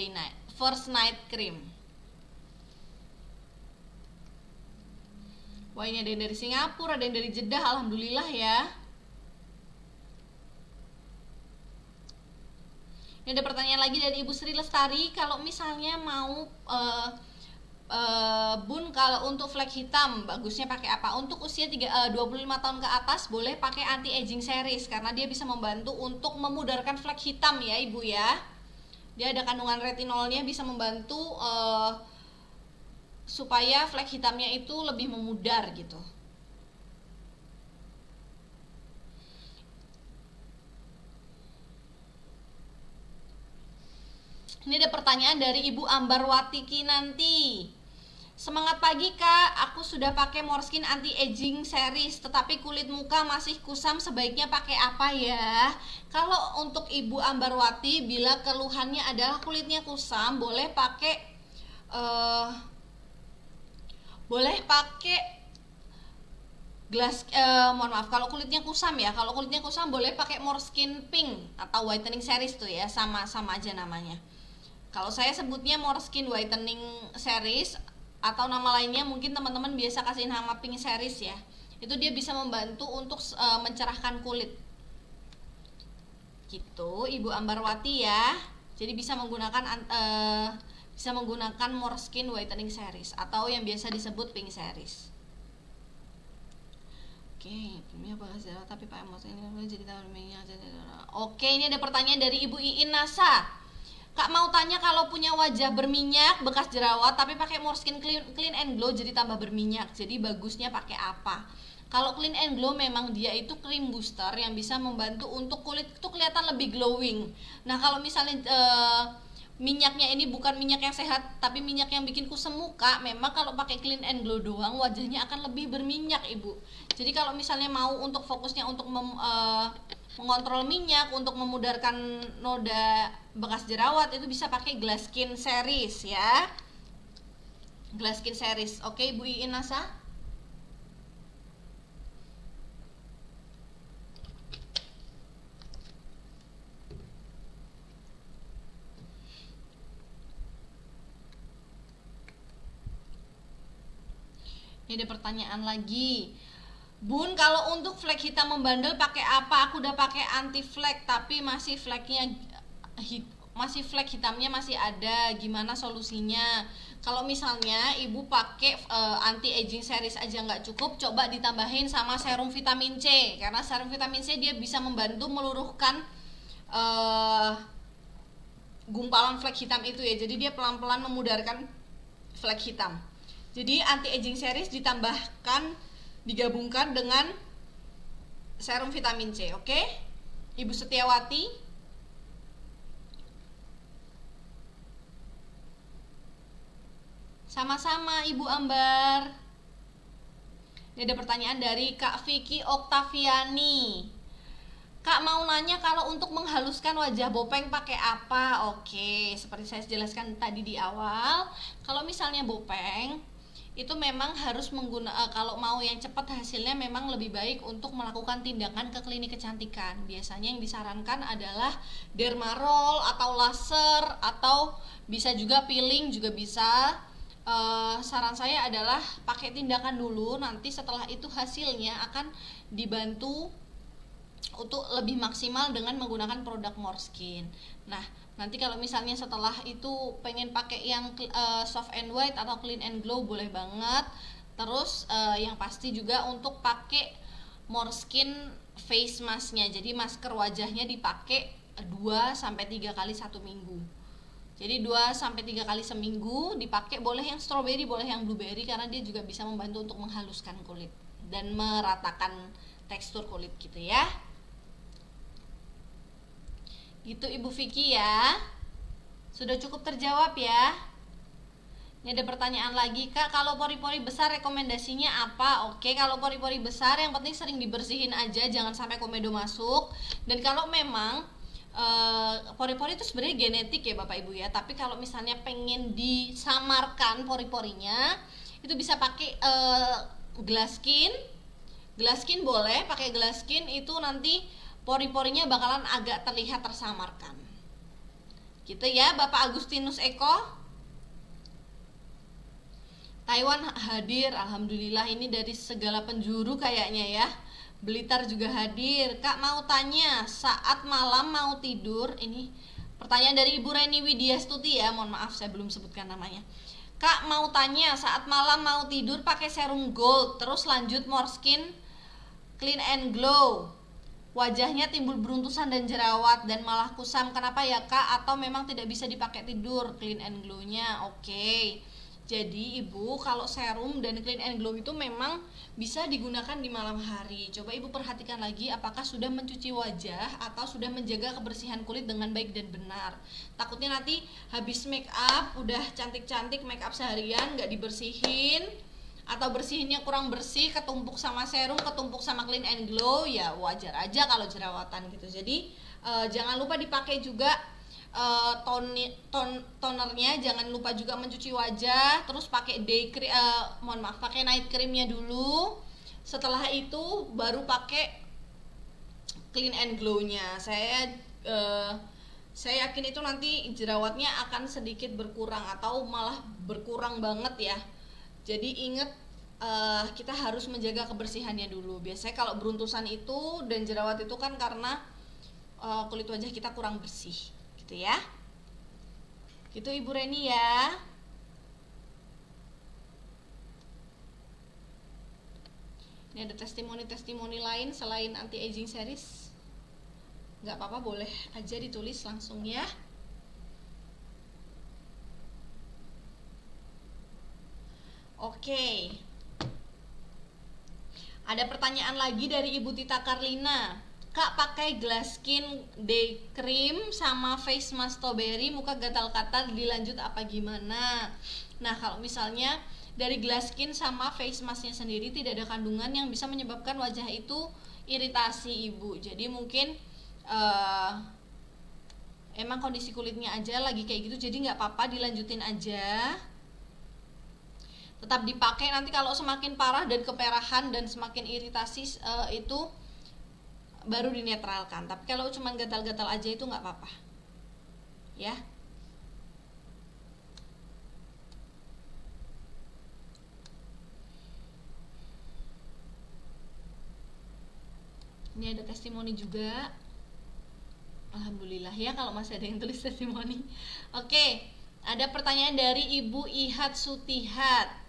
night cream. Wah, ini ada yang dari Singapura, ada yang dari Jeddah, alhamdulillah ya. Ini ada pertanyaan lagi dari Ibu Sri Lestari, kalau misalnya mau Bun, kalau untuk flek hitam bagusnya pakai apa? Untuk usia 25 tahun ke atas boleh pakai anti aging series karena dia bisa membantu untuk memudarkan flek hitam ya Ibu ya. Dia ada kandungan retinolnya, bisa membantu supaya flek hitamnya itu lebih memudar gitu. Ini ada pertanyaan dari Ibu Ambarwati Kinanti. Semangat pagi Kak, aku sudah pakai Moreskin anti aging series tetapi kulit muka masih kusam, sebaiknya pakai apa ya? Kalau untuk Ibu Ambarwati, bila keluhannya adalah kulitnya kusam, boleh pakai kalau kulitnya kusam ya, kalau kulitnya kusam boleh pakai Moreskin Pink atau whitening series tuh ya, sama aja namanya. Kalau saya sebutnya Moreskin whitening series, atau nama lainnya mungkin teman-teman biasa kasih nama pink series ya. Itu dia bisa membantu untuk mencerahkan kulit. Gitu, Ibu Ambarwati ya. Jadi bisa menggunakan Moreskin whitening series atau yang biasa disebut pink series. Oke, punya bahasa tapi Pak Emos ini jadi tahun minyak. Oke, ini ada pertanyaan dari Ibu Iin Nasa. Kak mau tanya, kalau punya wajah berminyak, bekas jerawat, tapi pakai Moreskin Clean and Glow jadi tambah berminyak. Jadi bagusnya pakai apa? Kalau Clean and Glow memang dia itu krim booster yang bisa membantu untuk kulit itu kelihatan lebih glowing. Nah, kalau misalnya minyaknya ini bukan minyak yang sehat, tapi minyak yang bikin kusam muka, memang kalau pakai Clean and Glow doang wajahnya akan lebih berminyak Ibu. Jadi kalau misalnya mau untuk fokusnya untuk mengontrol minyak, untuk memudarkan noda bekas jerawat, itu bisa pakai Glass Skin series ya. Glass Skin series. Oke, Bu Iin Nasa. Ini ada pertanyaan lagi. Bun, kalau untuk flek hitam membandel pakai apa? Aku udah pakai anti flek tapi masih flek hitamnya masih ada. Gimana solusinya? Kalau misalnya Ibu pakai anti aging series aja nggak cukup, coba ditambahin sama serum vitamin C. Karena serum vitamin C dia bisa membantu meluruhkan gumpalan flek hitam itu ya. Jadi dia pelan-pelan memudarkan flek hitam. Jadi anti aging series digabungkan dengan serum vitamin C, oke? Ibu Setiawati. Sama-sama Ibu Ambar. Ini ada pertanyaan dari Kak Vicky Oktaviani. Kak mau nanya, kalau untuk menghaluskan wajah bopeng pakai apa? Oke, seperti saya jelaskan tadi di awal, kalau misalnya bopeng itu memang harus kalau mau yang cepat hasilnya memang lebih baik untuk melakukan tindakan ke klinik kecantikan. Biasanya yang disarankan adalah dermarol atau laser, atau bisa juga peeling juga bisa. Saran saya adalah pakai tindakan dulu, nanti setelah itu hasilnya akan dibantu untuk lebih maksimal dengan menggunakan produk Moreskin. Nah, nanti kalau misalnya setelah itu pengen pakai yang soft and white atau clean and glow boleh banget. Terus yang pasti juga untuk pakai Moreskin face masknya. Jadi masker wajahnya dipakai 2-3 kali 1 minggu. Jadi 2-3 kali seminggu dipakai, boleh yang strawberry, boleh yang blueberry, karena dia juga bisa membantu untuk menghaluskan kulit dan meratakan tekstur kulit gitu ya. Gitu Ibu Vicky ya. Sudah cukup terjawab ya. Ini ada pertanyaan lagi, Kak, kalau pori-pori besar rekomendasinya apa? Oke, kalau pori-pori besar yang penting sering dibersihin aja, jangan sampai komedo masuk. Dan kalau memang pori-pori itu sebenarnya genetik ya Bapak Ibu ya, tapi kalau misalnya pengen disamarkan pori-porinya, itu bisa pakai glass skin. Glass skin boleh, pakai glass skin itu nanti pori-porinya bakalan agak terlihat tersamarkan. Gitu ya Bapak Agustinus Eko. Taiwan hadir, alhamdulillah, ini dari segala penjuru kayaknya ya. Blitar juga hadir. Kak mau tanya, saat malam mau tidur, ini pertanyaan dari Ibu Reni Widyastuti ya, mohon maaf saya belum sebutkan namanya. Kak mau tanya, saat malam mau tidur pakai serum gold, terus lanjut Moreskin clean and glow, wajahnya timbul beruntusan dan jerawat dan malah kusam, kenapa ya Kak? Atau memang tidak bisa dipakai tidur clean and glow-nya? Oke. Jadi Ibu, kalau serum dan clean and glow itu memang bisa digunakan di malam hari. Coba Ibu perhatikan lagi apakah sudah mencuci wajah atau sudah menjaga kebersihan kulit dengan baik dan benar. Takutnya nanti habis make up, udah cantik-cantik make up seharian nggak dibersihin, atau bersihinnya kurang bersih, ketumpuk sama serum, ketumpuk sama clean and glow, ya wajar aja kalau jerawatan gitu. Jadi jangan lupa dipakai juga tonernya, jangan lupa juga mencuci wajah, terus pakai pakai night creamnya dulu. Setelah itu baru pakai clean and glow-nya. Saya yakin itu nanti jerawatnya akan sedikit berkurang atau malah berkurang banget ya. Jadi ingat, kita harus menjaga kebersihannya dulu. Biasanya kalau beruntusan itu dan jerawat itu kan karena kulit wajah kita kurang bersih gitu ya. Gitu Ibu Reni ya. Ini ada testimoni-testimoni lain selain anti aging series. Nggak apa-apa, boleh aja ditulis langsung ya. Oke. Ada pertanyaan lagi dari Ibu Tita Karlina. Kak, pakai glass skin day cream sama face mask strawberry, muka gatal-gatal, dilanjut apa gimana? Nah, kalau misalnya dari glass skin sama face masknya sendiri tidak ada kandungan yang bisa menyebabkan wajah itu iritasi Ibu. Jadi mungkin emang kondisi kulitnya aja lagi kayak gitu, jadi nggak apa-apa, dilanjutin aja. Tetap dipakai, nanti kalau semakin parah dan keperahan dan semakin iritasi itu baru dinetralkan. Tapi kalau cuma gatal-gatal aja itu nggak apa-apa ya. Ini ada testimoni juga, alhamdulillah ya kalau masih ada yang tulis testimoni. Oke, ada pertanyaan dari Ibu Ihat Sutihat.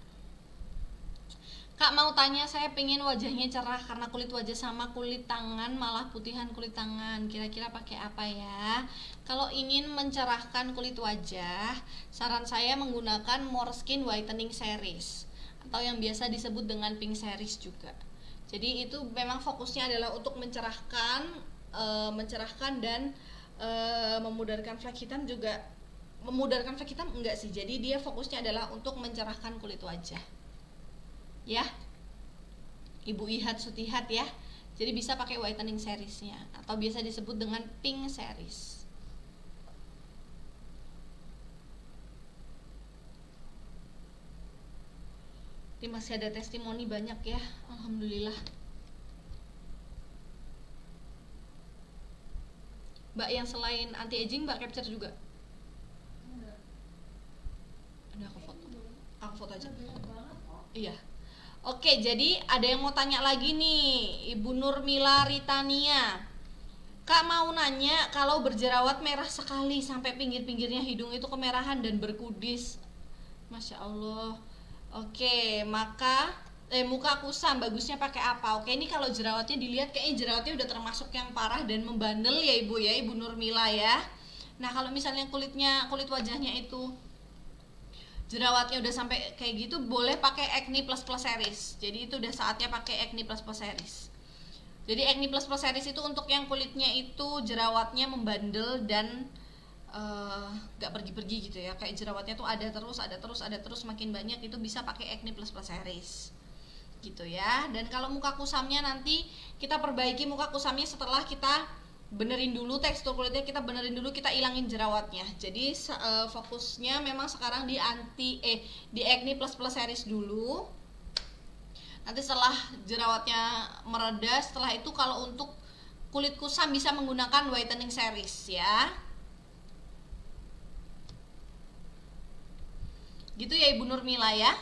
Kak mau tanya, saya pengen wajahnya cerah karena kulit wajah sama kulit tangan malah putihan kulit tangan, kira-kira pakai apa ya? Kalau ingin mencerahkan kulit wajah, saran saya menggunakan Moreskin Whitening Series atau yang biasa disebut dengan Pink Series juga. Jadi itu memang fokusnya adalah untuk mencerahkan dan memudarkan flek hitam juga. Memudarkan flek hitam enggak sih, jadi dia fokusnya adalah untuk mencerahkan kulit wajah ya, Ibu Ihat Sutihat ya. Jadi bisa pakai whitening seriesnya atau biasa disebut dengan pink series. Ini masih ada testimoni banyak ya, alhamdulillah. Mbak yang selain anti aging Mbak capture juga? Ada aku foto aja. Iya. Oke, jadi ada yang mau tanya lagi nih, Ibu Nurmila Ritania. Kak mau nanya, kalau berjerawat merah sekali sampai pinggir-pinggirnya hidung itu kemerahan dan berkudis. Masya Allah. Oke, maka muka kusam bagusnya pakai apa? Oke, ini kalau jerawatnya dilihat kayaknya jerawatnya udah termasuk yang parah dan membandel ya Ibu ya, Ibu Nurmila ya. Nah, kalau misalnya kulit wajahnya itu jerawatnya udah sampai kayak gitu, boleh pakai Acne Plus Plus Series. Jadi itu udah saatnya pakai Acne Plus Plus Series. Jadi Acne Plus Plus Series itu untuk yang kulitnya itu jerawatnya membandel dan gak pergi-pergi gitu ya, kayak jerawatnya tuh ada terus makin banyak, itu bisa pakai Acne Plus Plus Series gitu ya. Dan kalau muka kusamnya nanti kita perbaiki muka kusamnya setelah kita benerin dulu tekstur kulitnya, kita benerin dulu, kita ilangin jerawatnya. Jadi fokusnya memang sekarang di di Acne Plus Plus Series dulu. Nanti setelah jerawatnya mereda, setelah itu kalau untuk kulit kusam bisa menggunakan whitening series ya. Gitu ya Ibu Nurmila ya.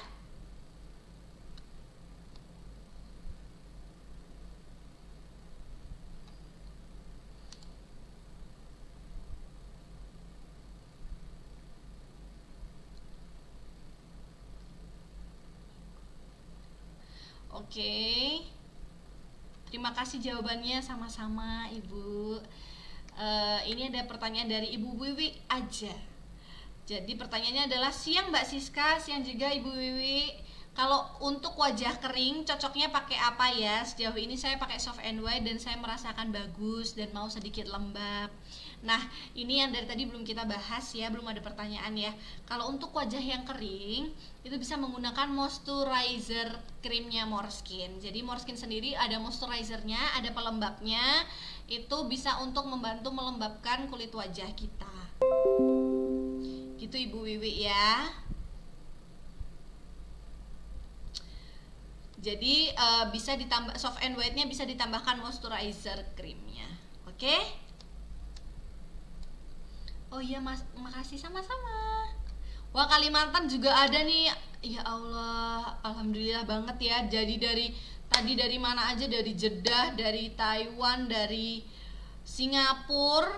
Oke. Terima kasih jawabannya, sama-sama Ibu. Ini ada pertanyaan dari Ibu Wiwi aja. Jadi pertanyaannya adalah, siang Mbak Siska, siang juga Ibu Wiwi. Kalau untuk wajah kering cocoknya pakai apa ya? Sejauh ini saya pakai Soft and White dan saya merasakan bagus dan mau sedikit lembab. Nah, ini yang dari tadi belum kita bahas ya, belum ada pertanyaan ya. Kalau untuk wajah yang kering, itu bisa menggunakan moisturizer krimnya Moreskin. Jadi Moreskin sendiri ada moisturizernya, ada pelembabnya. Itu bisa untuk membantu melembabkan kulit wajah kita. Gitu Ibu Wiwi ya. Jadi bisa ditambah Soft and White-nya, bisa ditambahkan moisturizer krimnya. Oke? Oh iya Mas, makasih, sama-sama. Wah, Kalimantan juga ada nih. Ya Allah, alhamdulillah banget ya. Jadi dari mana aja, dari Jeddah, dari Taiwan, dari Singapura,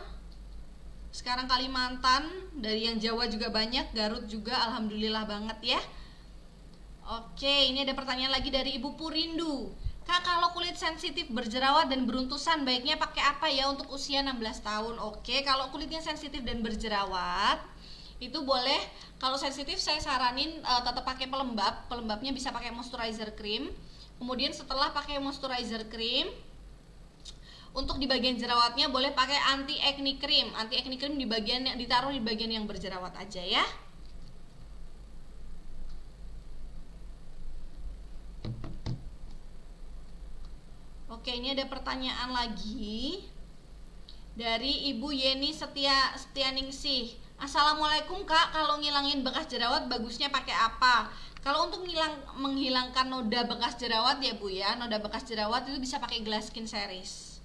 sekarang Kalimantan, dari yang Jawa juga banyak, Garut juga, alhamdulillah banget ya. Oke, ini ada pertanyaan lagi dari Ibu Purindu. Kak, kalau kulit sensitif, berjerawat dan beruntusan, baiknya pakai apa ya untuk usia 16 tahun? Oke, kalau kulitnya sensitif dan berjerawat, itu boleh, kalau sensitif saya saranin tetap pakai pelembab. Pelembabnya bisa pakai moisturizer cream. Kemudian setelah pakai moisturizer cream, untuk di bagian jerawatnya boleh pakai anti acne cream. Anti acne cream ditaruh di bagian yang berjerawat aja ya. Oke, ini ada pertanyaan lagi dari Ibu Yeni Setianingsih. Assalamualaikum Kak, kalau ngilangin bekas jerawat bagusnya pakai apa? Kalau untuk menghilangkan noda bekas jerawat ya Bu ya, noda bekas jerawat itu bisa pakai Glass Skin Series.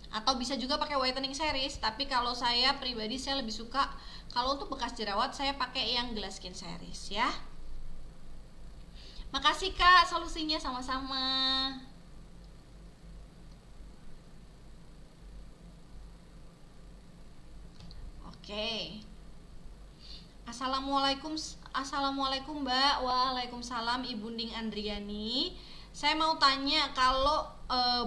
Atau bisa juga pakai whitening series, tapi kalau saya pribadi saya lebih suka kalau untuk bekas jerawat saya pakai yang Glass Skin Series ya. Makasih Kak solusinya, sama-sama. Oke. Assalamualaikum Mbak. Waalaikumsalam Ibu Ning Andriani. Saya mau tanya, kalau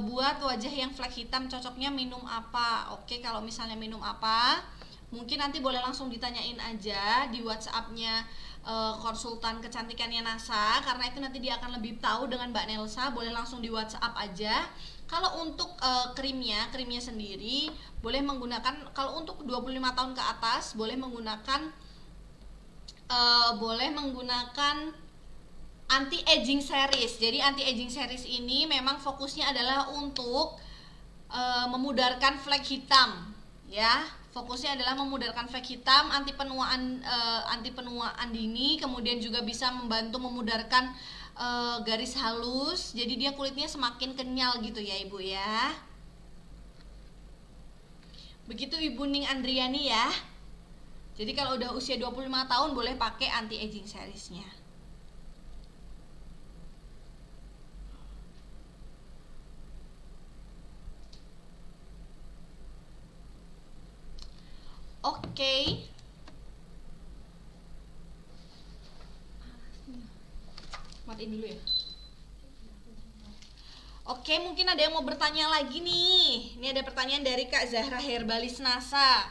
buat wajah yang flek hitam cocoknya minum apa? Oke, kalau misalnya minum apa, mungkin nanti boleh langsung ditanyain aja di WhatsApp-nya konsultan kecantikannya NASA, karena itu nanti dia akan lebih tahu dengan Mbak Nelsa. Boleh langsung di WhatsApp aja. Kalau untuk krimnya sendiri boleh menggunakan, kalau untuk 25 tahun ke atas boleh menggunakan anti-aging series. Jadi anti-aging series ini memang fokusnya adalah untuk memudarkan flek hitam, ya. Fokusnya adalah memudarkan flek hitam, anti penuaan dini, kemudian juga bisa membantu memudarkan garis halus. Jadi dia kulitnya semakin kenyal gitu ya Ibu ya. Begitu Ibu Ning Andriani ya. Jadi kalau udah usia 25 tahun boleh pakai anti-aging seriesnya. Oke. Matiin dulu ya. Oke, mungkin ada yang mau bertanya lagi nih. Ini ada pertanyaan dari Kak Zahra Herbalis NASA.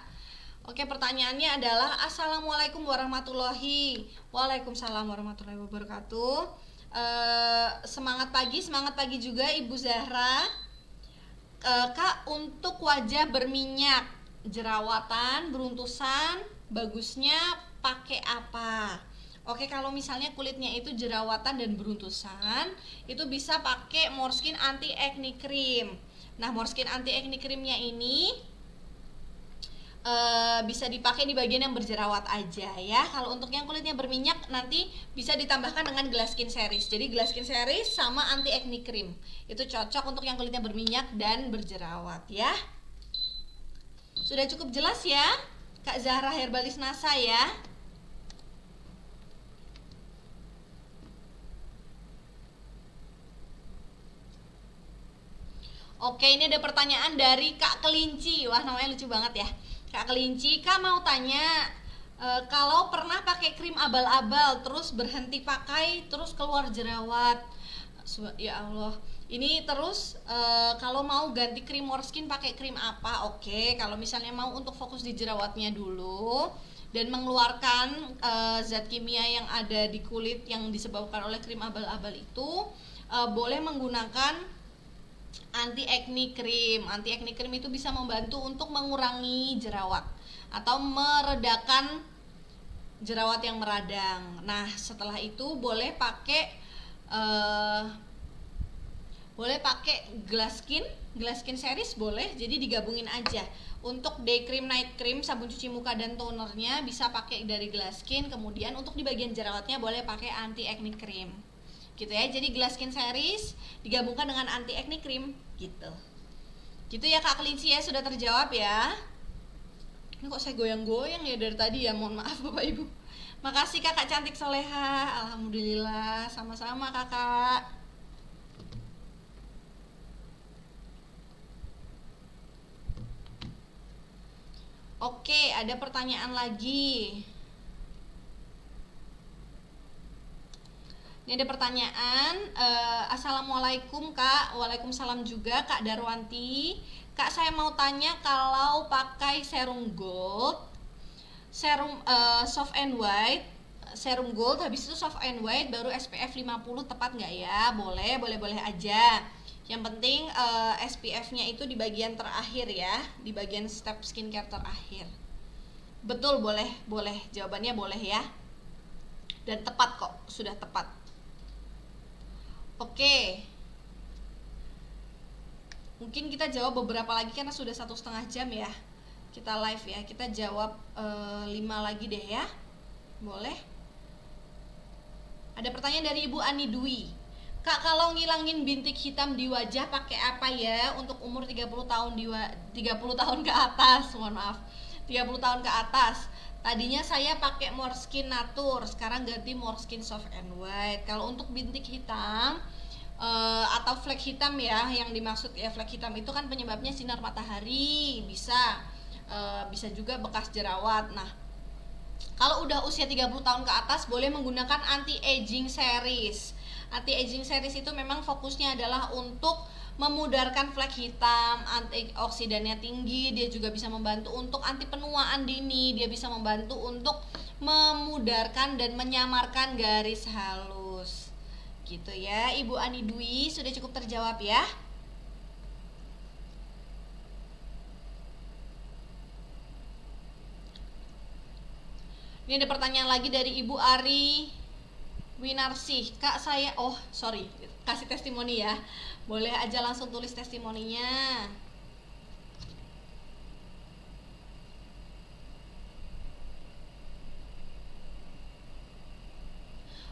Oke, pertanyaannya adalah Assalamualaikum warahmatullahi. Waalaikumsalam warahmatullahi wabarakatuh. Semangat pagi juga Ibu Zahra. Kak, untuk wajah berminyak, jerawatan, beruntusan, bagusnya pakai apa? Oke, kalau misalnya kulitnya itu jerawatan dan beruntusan, itu bisa pakai Moreskin Anti Acne Cream. Nah, Moreskin Anti Acne Creamnya ini bisa dipakai di bagian yang berjerawat aja ya. Kalau untuk yang kulitnya berminyak nanti bisa ditambahkan dengan Glass Skin Series. Jadi Glass Skin Series sama Anti Acne Cream itu cocok untuk yang kulitnya berminyak dan berjerawat ya. Sudah cukup jelas ya, Kak Zahra Herbalis NASA ya. Oke, ini ada pertanyaan dari Kak Kelinci. Wah, namanya lucu banget ya. Kak Kelinci, Kak mau tanya, kalau pernah pakai krim abal-abal terus berhenti pakai terus keluar jerawat. Ya Allah. Ini terus kalau mau ganti krim Moreskin pakai krim apa? Oke, kalau misalnya mau untuk fokus di jerawatnya dulu dan mengeluarkan zat kimia yang ada di kulit yang disebabkan oleh krim abal-abal itu, boleh menggunakan Anti Acne Cream. Anti Acne Cream itu bisa membantu untuk mengurangi jerawat atau meredakan jerawat yang meradang. Nah, setelah itu boleh pakai Glass Skin Series boleh. Jadi digabungin aja. Untuk day cream, night cream, sabun cuci muka dan tonernya bisa pakai dari Glass Skin. Kemudian untuk di bagian jerawatnya boleh pakai Anti Acne Cream. Gitu ya. Jadi Glass Skin Series digabungkan dengan Anti Acne Cream gitu. Gitu ya Kak Kelinci ya, sudah terjawab ya. Ini kok saya goyang-goyang ya dari tadi ya, mohon maaf Bapak Ibu. Makasih Kakak cantik soleha. Alhamdulillah, sama-sama Kakak. Oke, ada pertanyaan lagi. Ini ada pertanyaan, Assalamualaikum Kak. Waalaikumsalam juga Kak Darwanti. Kak, saya mau tanya kalau pakai serum gold, serum soft and white, serum gold habis itu soft and white baru SPF 50 tepat nggak ya? Boleh aja. Yang penting SPF-nya itu di bagian terakhir ya, di bagian step skincare terakhir. Betul, boleh. Jawabannya boleh ya. Dan tepat kok, sudah tepat. Oke, mungkin kita jawab beberapa lagi karena sudah 1,5 jam ya kita live ya. Kita jawab 5 lagi deh ya. Boleh. Ada pertanyaan dari Ibu Ani Dwi. Kak, kalau ngilangin bintik hitam di wajah pakai apa ya untuk umur 30 tahun 30 tahun ke atas, mohon maaf. 30 tahun ke atas. Tadinya saya pakai Moreskin Natur, sekarang ganti Moreskin Soft and White. Kalau untuk bintik hitam atau flek hitam ya, yang dimaksud ya flek hitam itu kan penyebabnya sinar matahari, bisa juga bekas jerawat. Nah, kalau udah usia 30 tahun ke atas boleh menggunakan anti aging series. Anti aging series itu memang fokusnya adalah untuk memudarkan flek hitam, antioksidannya tinggi, dia juga bisa membantu untuk anti penuaan dini, dia bisa membantu untuk memudarkan dan menyamarkan garis halus. Gitu ya, Ibu Ani Dwi, sudah cukup terjawab ya. Ini ada pertanyaan lagi dari Ibu Ari Winarsih. Kak, saya kasih testimoni ya. Boleh aja langsung tulis testimoninya.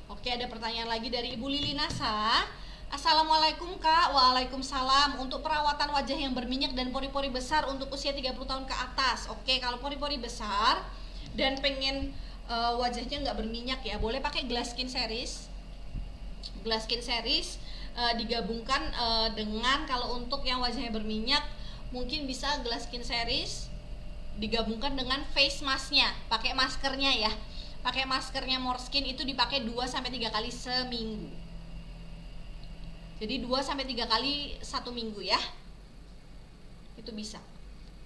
Oke, ada pertanyaan lagi dari Ibu Lili Nasa. Assalamualaikum Kak. Waalaikumsalam. Untuk perawatan wajah yang berminyak dan pori-pori besar untuk usia 30 tahun ke atas. Oke, kalau pori-pori besar dan pengen wajahnya nggak berminyak ya, boleh pakai Glass Skin Series. Glass Skin Series digabungkan dengan, kalau untuk yang wajahnya berminyak mungkin bisa Glass Skin Series digabungkan dengan face masknya, pakai maskernya ya. Pakai maskernya Moreskin itu dipakai 2-3 kali seminggu. Jadi 2-3 kali 1 minggu ya. Itu bisa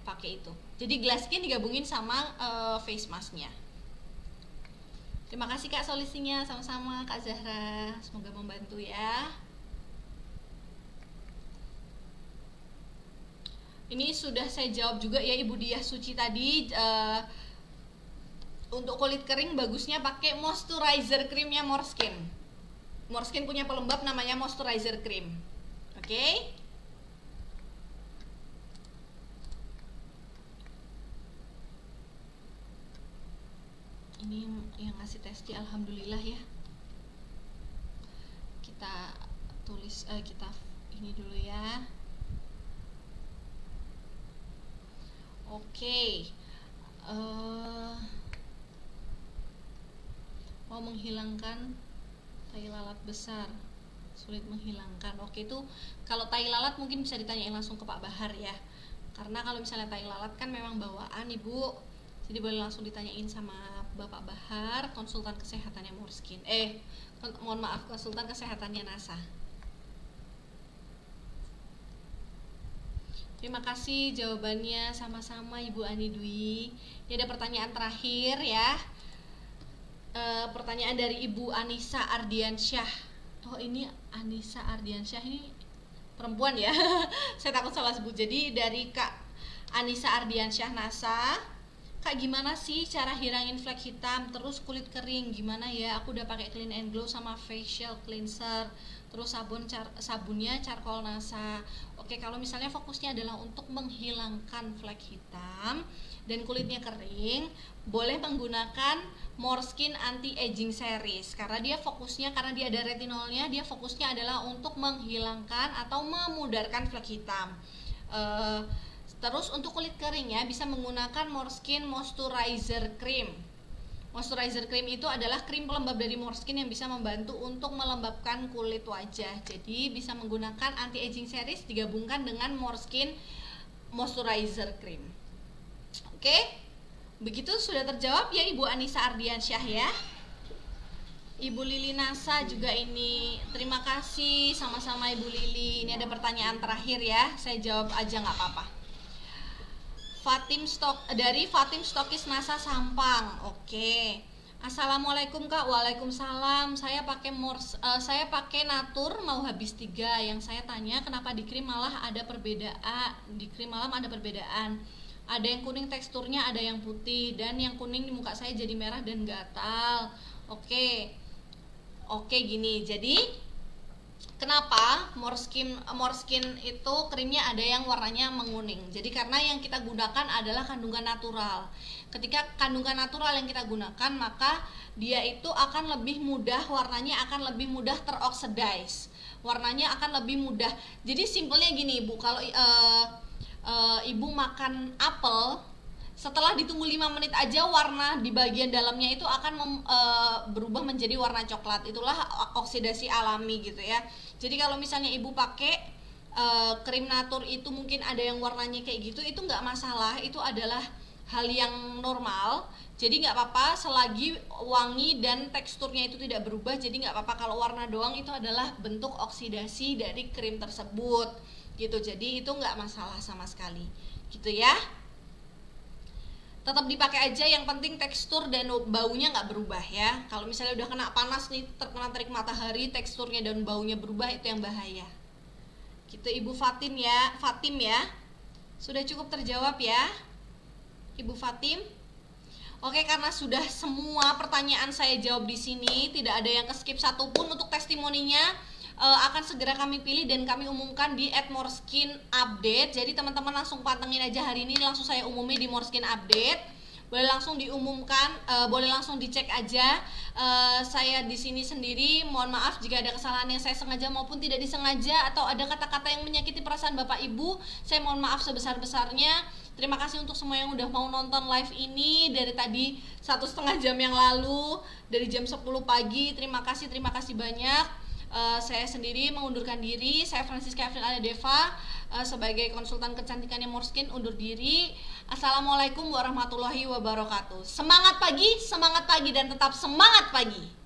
pakai itu. Jadi glass skin digabungin sama face masknya. Terima kasih Kak solusinya, sama-sama Kak Zahra. Semoga membantu ya. Ini sudah saya jawab juga ya Ibu Diah Suci tadi. Untuk kulit kering bagusnya pakai moisturizer creamnya Moreskin. Moreskin punya pelembab namanya moisturizer cream. Oke? Ini yang ngasih testi alhamdulillah ya. Kita tulis kita ini dulu ya. Oke. Mau menghilangkan tai lalat besar, sulit menghilangkan. Oke, itu kalau tai lalat mungkin bisa ditanyain langsung ke Pak Bahar ya. Karena kalau misalnya tai lalat kan memang bawaan Ibu. Jadi boleh langsung ditanyain sama Bapak Bahar, konsultan kesehatannya Moreskin. Mohon maaf, konsultan kesehatannya NASA. Terima kasih jawabannya, sama-sama Ibu Ani Dwi. Ini ada pertanyaan terakhir ya. Pertanyaan dari Ibu Anissa Ardiansyah. Oh, ini Anissa Ardiansyah ini perempuan ya. Saya takut salah sebut. Jadi dari Kak Anissa Ardiansyah NASA. Kak, gimana sih cara hilangin flek hitam terus kulit kering? Gimana ya? Aku udah pakai Clean and Glow sama facial cleanser, terus sabunnya charcoal NASA. Oke, kalau misalnya fokusnya adalah untuk menghilangkan flek hitam dan kulitnya kering, boleh menggunakan Moreskin Anti Aging Series karena dia ada retinolnya, dia fokusnya adalah untuk menghilangkan atau memudarkan flek hitam. Terus untuk kulit kering ya, bisa menggunakan Moreskin Moisturizer Cream. Moisturizer Cream itu adalah krim pelembab dari Moreskin yang bisa membantu untuk melembabkan kulit wajah. Jadi bisa menggunakan Anti Aging Series digabungkan dengan Moreskin Moisturizer Cream. Oke, begitu sudah terjawab ya Ibu Anissa Ardiansyah ya. Ibu Lili Nasa juga ini, terima kasih sama-sama Ibu Lili. Ini ada pertanyaan terakhir ya, saya jawab aja nggak apa-apa. Dari Fatim Stokis NASA Sampang. Oke. Assalamualaikum Kak. Waalaikumsalam. Saya pakai Natur mau habis 3. Yang saya tanya kenapa di krim malam ada perbedaan. Ada yang kuning teksturnya, ada yang putih, dan yang kuning di muka saya jadi merah dan gatal. Oke, gini. Jadi kenapa Moreskin itu krimnya ada yang warnanya menguning? Jadi karena yang kita gunakan adalah kandungan natural. Ketika kandungan natural yang kita gunakan, maka dia itu akan lebih mudah, warnanya akan lebih mudah teroksidize. Warnanya akan lebih mudah. Jadi simpelnya gini Ibu, kalau Ibu makan apel, setelah ditunggu 5 menit aja warna di bagian dalamnya itu akan berubah menjadi warna coklat. Itulah oksidasi alami gitu ya. Jadi kalau misalnya Ibu pakai krim Natur itu mungkin ada yang warnanya kayak gitu, itu nggak masalah, itu adalah hal yang normal. Jadi nggak apa-apa selagi wangi dan teksturnya itu tidak berubah. Jadi nggak apa-apa kalau warna doang, itu adalah bentuk oksidasi dari krim tersebut gitu. Jadi itu nggak masalah sama sekali gitu ya. Tetap dipakai aja, yang penting tekstur dan baunya nggak berubah ya. Kalau misalnya udah kena panas nih, terkena terik matahari, teksturnya dan baunya berubah, itu yang bahaya gitu Ibu Fatim ya. Sudah cukup terjawab ya Ibu Fatim? Oke, karena sudah semua pertanyaan saya jawab di sini, tidak ada yang ke-skip satupun. Untuk testimoninya akan segera kami pilih dan kami umumkan di @moreskin_update. Jadi teman-teman langsung pantengin aja hari ini, langsung saya umumi di Moreskin Update. Boleh langsung diumumkan, boleh langsung dicek aja. Saya di sini sendiri, mohon maaf jika ada kesalahan yang saya sengaja maupun tidak disengaja, atau ada kata-kata yang menyakiti perasaan Bapak Ibu, saya mohon maaf sebesar-besarnya. Terima kasih untuk semua yang udah mau nonton live ini dari tadi 1,5 jam yang lalu, dari jam 10 pagi. Terima kasih banyak. Saya sendiri mengundurkan diri. Saya Francisca Evelyn Aladeva. sebagai konsultan kecantikannya Morskin undur diri. Assalamualaikum warahmatullahi wabarakatuh. Semangat pagi dan tetap semangat pagi.